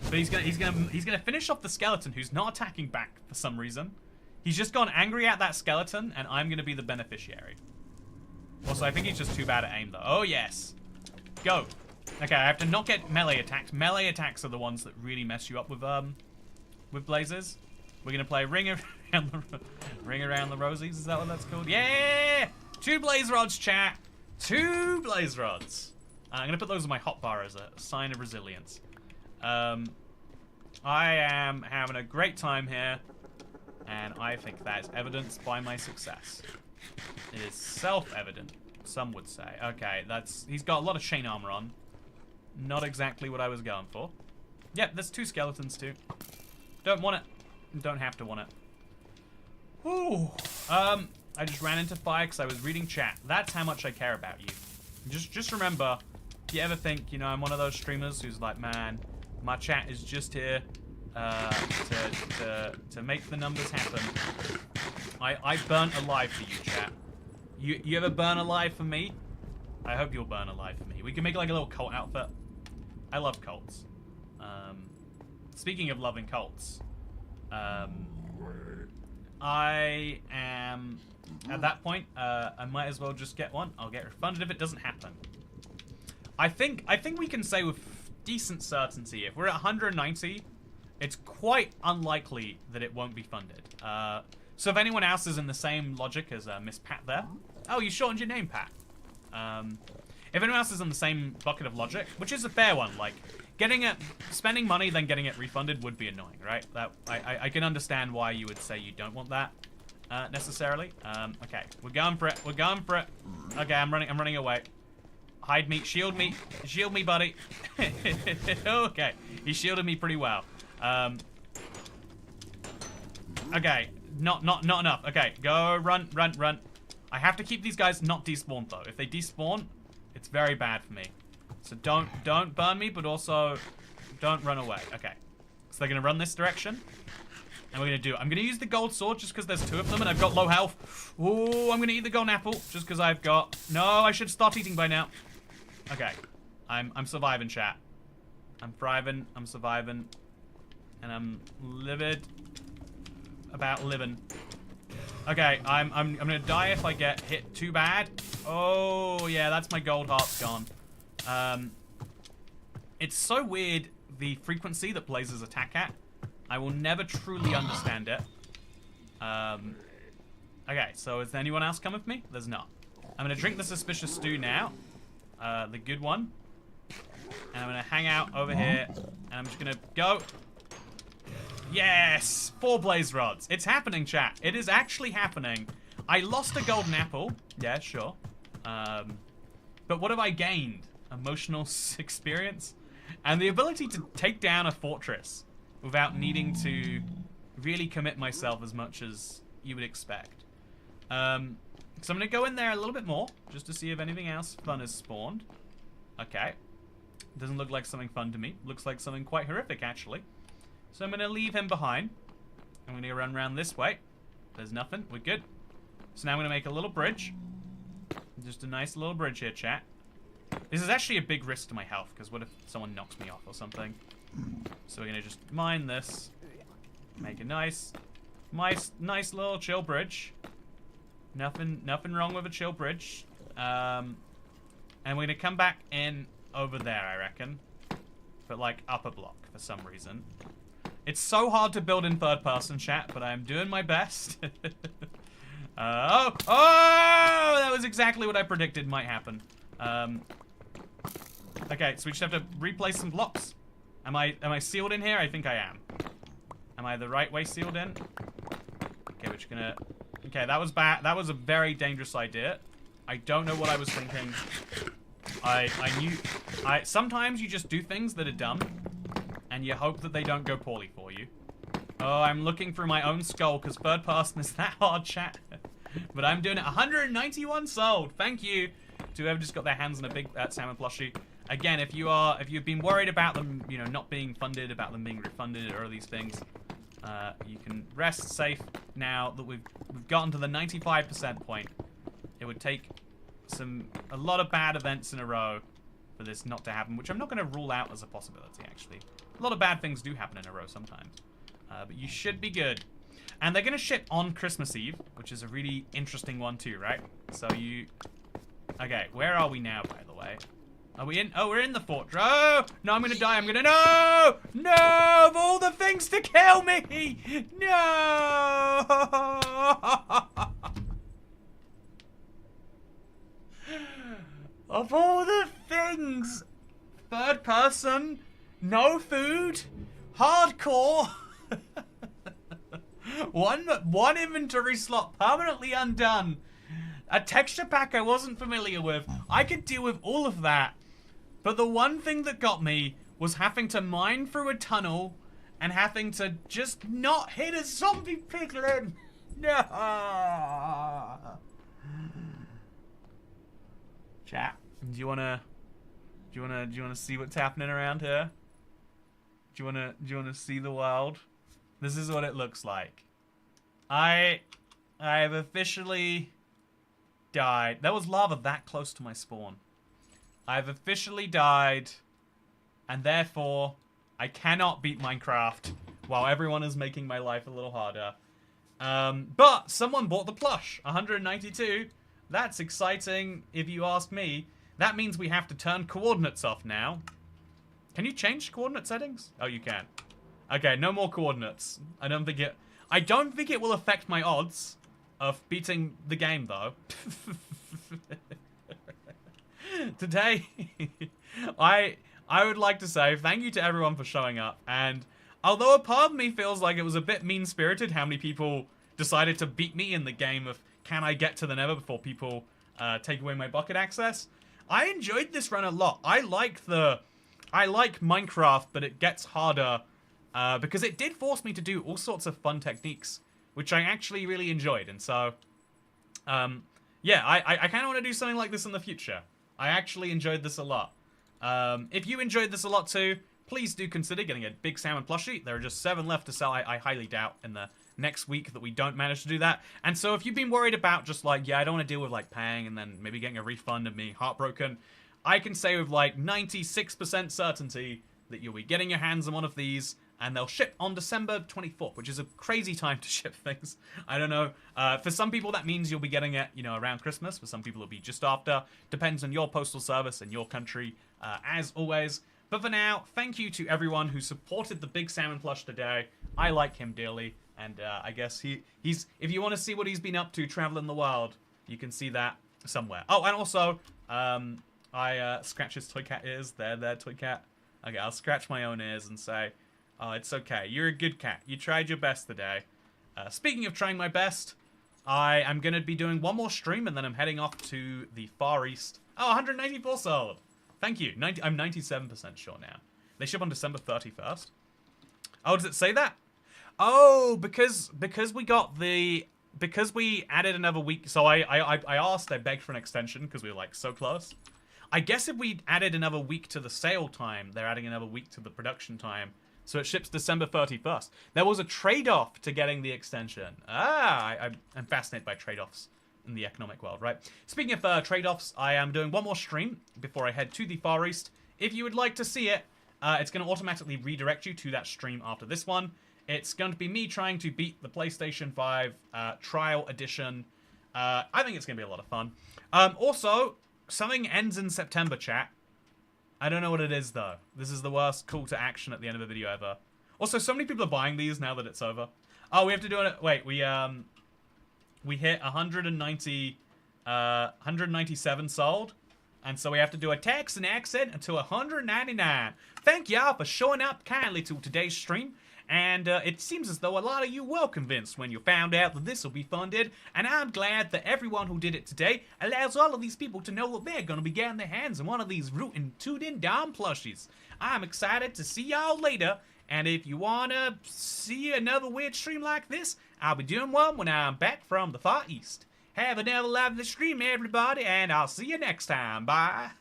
But he's gonna finish off the skeleton, who's not attacking back for some reason. He's just gone angry at that skeleton, and I'm gonna be the beneficiary. Also, I think he's just too bad at aim, though. Oh, yes. Go. Okay, I have to not get melee attacks. Melee attacks are the ones that really mess you up with blazes. We're gonna play ring around the rosies. Is that what that's called? Yeah! 2 blaze rods, chat. 2 blaze rods. I'm gonna put those on my hotbar as a sign of resilience. I am having a great time here, and I think that is evidenced by my success. It is self-evident, some would say. Okay, he's got a lot of chain armor on. Not exactly what I was going for. Yep, there's 2 skeletons too. Don't want it. Don't have to want it. Ooh. I just ran into fire because I was reading chat. That's how much I care about you. Just remember, if you ever think, you know, I'm one of those streamers who's like, man, my chat is just here to make the numbers happen. I burnt alive for you, chat. You ever burn alive for me? I hope you'll burn alive for me. We can make like a little cult outfit. I love cults. Speaking of loving cults, I am at that point. I might as well just get one. I'll get refunded if it doesn't happen. I think we can say with decent certainty, if we're at 190, it's quite unlikely that it won't be funded. So if anyone else is in the same logic as Miss Pat there, oh, you shortened your name, Pat. If anyone else is in the same bucket of logic, which is a fair one, like spending money then getting it refunded would be annoying, right? That I can understand why you would say you don't want that necessarily. Okay, we're going for it. We're going for it. Okay, I'm running away. Hide me, shield me, buddy. Okay, he shielded me pretty well. Okay, not enough. Okay, go, run. I have to keep these guys not despawned though. If they despawn, it's very bad for me. So don't burn me, but also don't run away. Okay, so they're gonna run this direction, and I'm gonna use the gold sword just because there's 2 of them, and I've got low health. Ooh, I'm gonna eat the golden apple just because I've got. No, I should start eating by now. Okay, I'm surviving, chat. I'm thriving. I'm surviving, and I'm livid about living. Okay, I'm gonna die if I get hit too bad. Oh yeah, that's my gold heart's gone. It's so weird, the frequency that blazes attack at. I will never truly understand it. Okay, so is there anyone else coming with me? There's not. I'm gonna drink the suspicious stew now, the good one, and I'm gonna hang out over here, and I'm just gonna go. Yes! 4 blaze rods. It's happening, chat. It is actually happening. I lost a golden apple. Yeah, sure. But what have I gained? Emotional experience? And the ability to take down a fortress without needing to really commit myself as much as you would expect. So I'm going to go in there a little bit more, just to see if anything else fun has spawned. Okay. Doesn't look like something fun to me. Looks like something quite horrific, actually. So I'm going to leave him behind. I'm going to run around this way. There's nothing. We're good. So now I'm going to make a little bridge. Just a nice little bridge here, chat. This is actually a big risk to my health, because what if someone knocks me off or something? So we're going to just mine this. Make a nice little chill bridge. Nothing wrong with a chill bridge. And we're going to come back in over there, I reckon. But like upper block for some reason. It's so hard to build in third person, chat, but I'm doing my best. Oh, that was exactly what I predicted might happen. Okay, so we just have to replace some blocks. Am I sealed in here? I think I am. Am I the right way sealed in? Okay, we're just gonna... Okay, that was bad. That was a very dangerous idea. I don't know what I was thinking. Sometimes you just do things that are dumb, and you hope that they don't go poorly for you. Oh, I'm looking through my own skull, because third person is that hard, chat. But I'm doing it. 191 sold. Thank you to whoever just got their hands on a big salmon plushie. Again, if you've been worried about them, you know, not being funded, about them being refunded, or these things, you can rest safe now that we've gotten to the 95% point. It would take a lot of bad events in a row for this not to happen, which I'm not going to rule out as a possibility, actually. A lot of bad things do happen in a row sometimes. But you should be good. And they're going to ship on Christmas Eve, which is a really interesting one too, right? So you... Okay, where are we now, by the way? Are we in? Oh, we're in the fortress. Oh, no, I'm going to die. I'm going to... No! No! Of all the things to kill me! No! Of all the things, third person, no food, hardcore, one inventory slot permanently undone, a texture pack I wasn't familiar with. I could deal with all of that, but the one thing that got me was having to mine through a tunnel and having to just not hit a zombie piglin. No. Chat, do you wanna see what's happening around here? Do you wanna see the world? This is what it looks like. I have officially died. There was lava that close to my spawn. I've officially died, and therefore I cannot beat Minecraft while everyone is making my life a little harder. But someone bought the plush, 192. That's exciting, if you ask me. That means we have to turn coordinates off now. Can you change coordinate settings? Oh, you can. Okay, no more coordinates. I don't think it will affect my odds of beating the game, though. Today, I would like to say thank you to everyone for showing up. And although a part of me feels like it was a bit mean-spirited how many people decided to beat me in the game of can I get to the Nether before people take away my bucket access? I enjoyed this run a lot. I like Minecraft, but it gets harder because it did force me to do all sorts of fun techniques, which I actually really enjoyed. And so, yeah, I kind of want to do something like this in the future. I actually enjoyed this a lot. If you enjoyed this a lot too, please do consider getting a Big Salmon Plushie. There are just 7 left to sell. I highly doubt in the next week that we don't manage to do that. And so if you've been worried about just like, yeah, I don't want to deal with like paying and then maybe getting a refund and being heartbroken, I can say with like 96% certainty that you'll be getting your hands on one of these and they'll ship on December 24th, which is a crazy time to ship things. I don't know. For some people, that means you'll be getting it, you know, around Christmas. For some people, it'll be just after. Depends on your postal service and your country, as always. But for now, thank you to everyone who supported the Big Salmon plush today. I like him dearly. And I guess he's if you want to see what he's been up to traveling the world, you can see that somewhere. Oh, and also, I scratch his Toycat ears. There, Toycat. Okay, I'll scratch my own ears and say, oh, it's okay. You're a good cat. You tried your best today. Speaking of trying my best, I am going to be doing one more stream, and then I'm heading off to the Far East. Oh, 194 sold. Thank you. I'm 97% sure now. They ship on December 31st. Oh, does it say that? Oh, because we added another week. So I asked, I begged for an extension because we were like so close. I guess if we added another week to the sale time, they're adding another week to the production time. So it ships December 31st. There was a trade-off to getting the extension. I'm fascinated by trade-offs in the economic world, right? Speaking of trade-offs, I am doing one more stream before I head to the Far East. If you would like to see it, it's going to automatically redirect you to that stream after this one. It's going to be me trying to beat the PlayStation 5 Trial Edition. I think it's going to be a lot of fun. Also, something ends in September, chat. I don't know what it is, though. This is the worst call to action at the end of a video ever. Also, so many people are buying these now that it's over. Oh, we have to do it. Wait, we hit 197 sold. And so we have to do a Texan accent until 199. Thank y'all for showing up kindly to today's stream. And it seems as though a lot of you were convinced when you found out that this will be funded. And I'm glad that everyone who did it today allows all of these people to know that they're going to be getting their hands on one of these rootin' tootin' down plushies. I'm excited to see y'all later. And if you want to see another weird stream like this, I'll be doing one when I'm back from the Far East. Have another lovely stream, everybody, and I'll see you next time. Bye.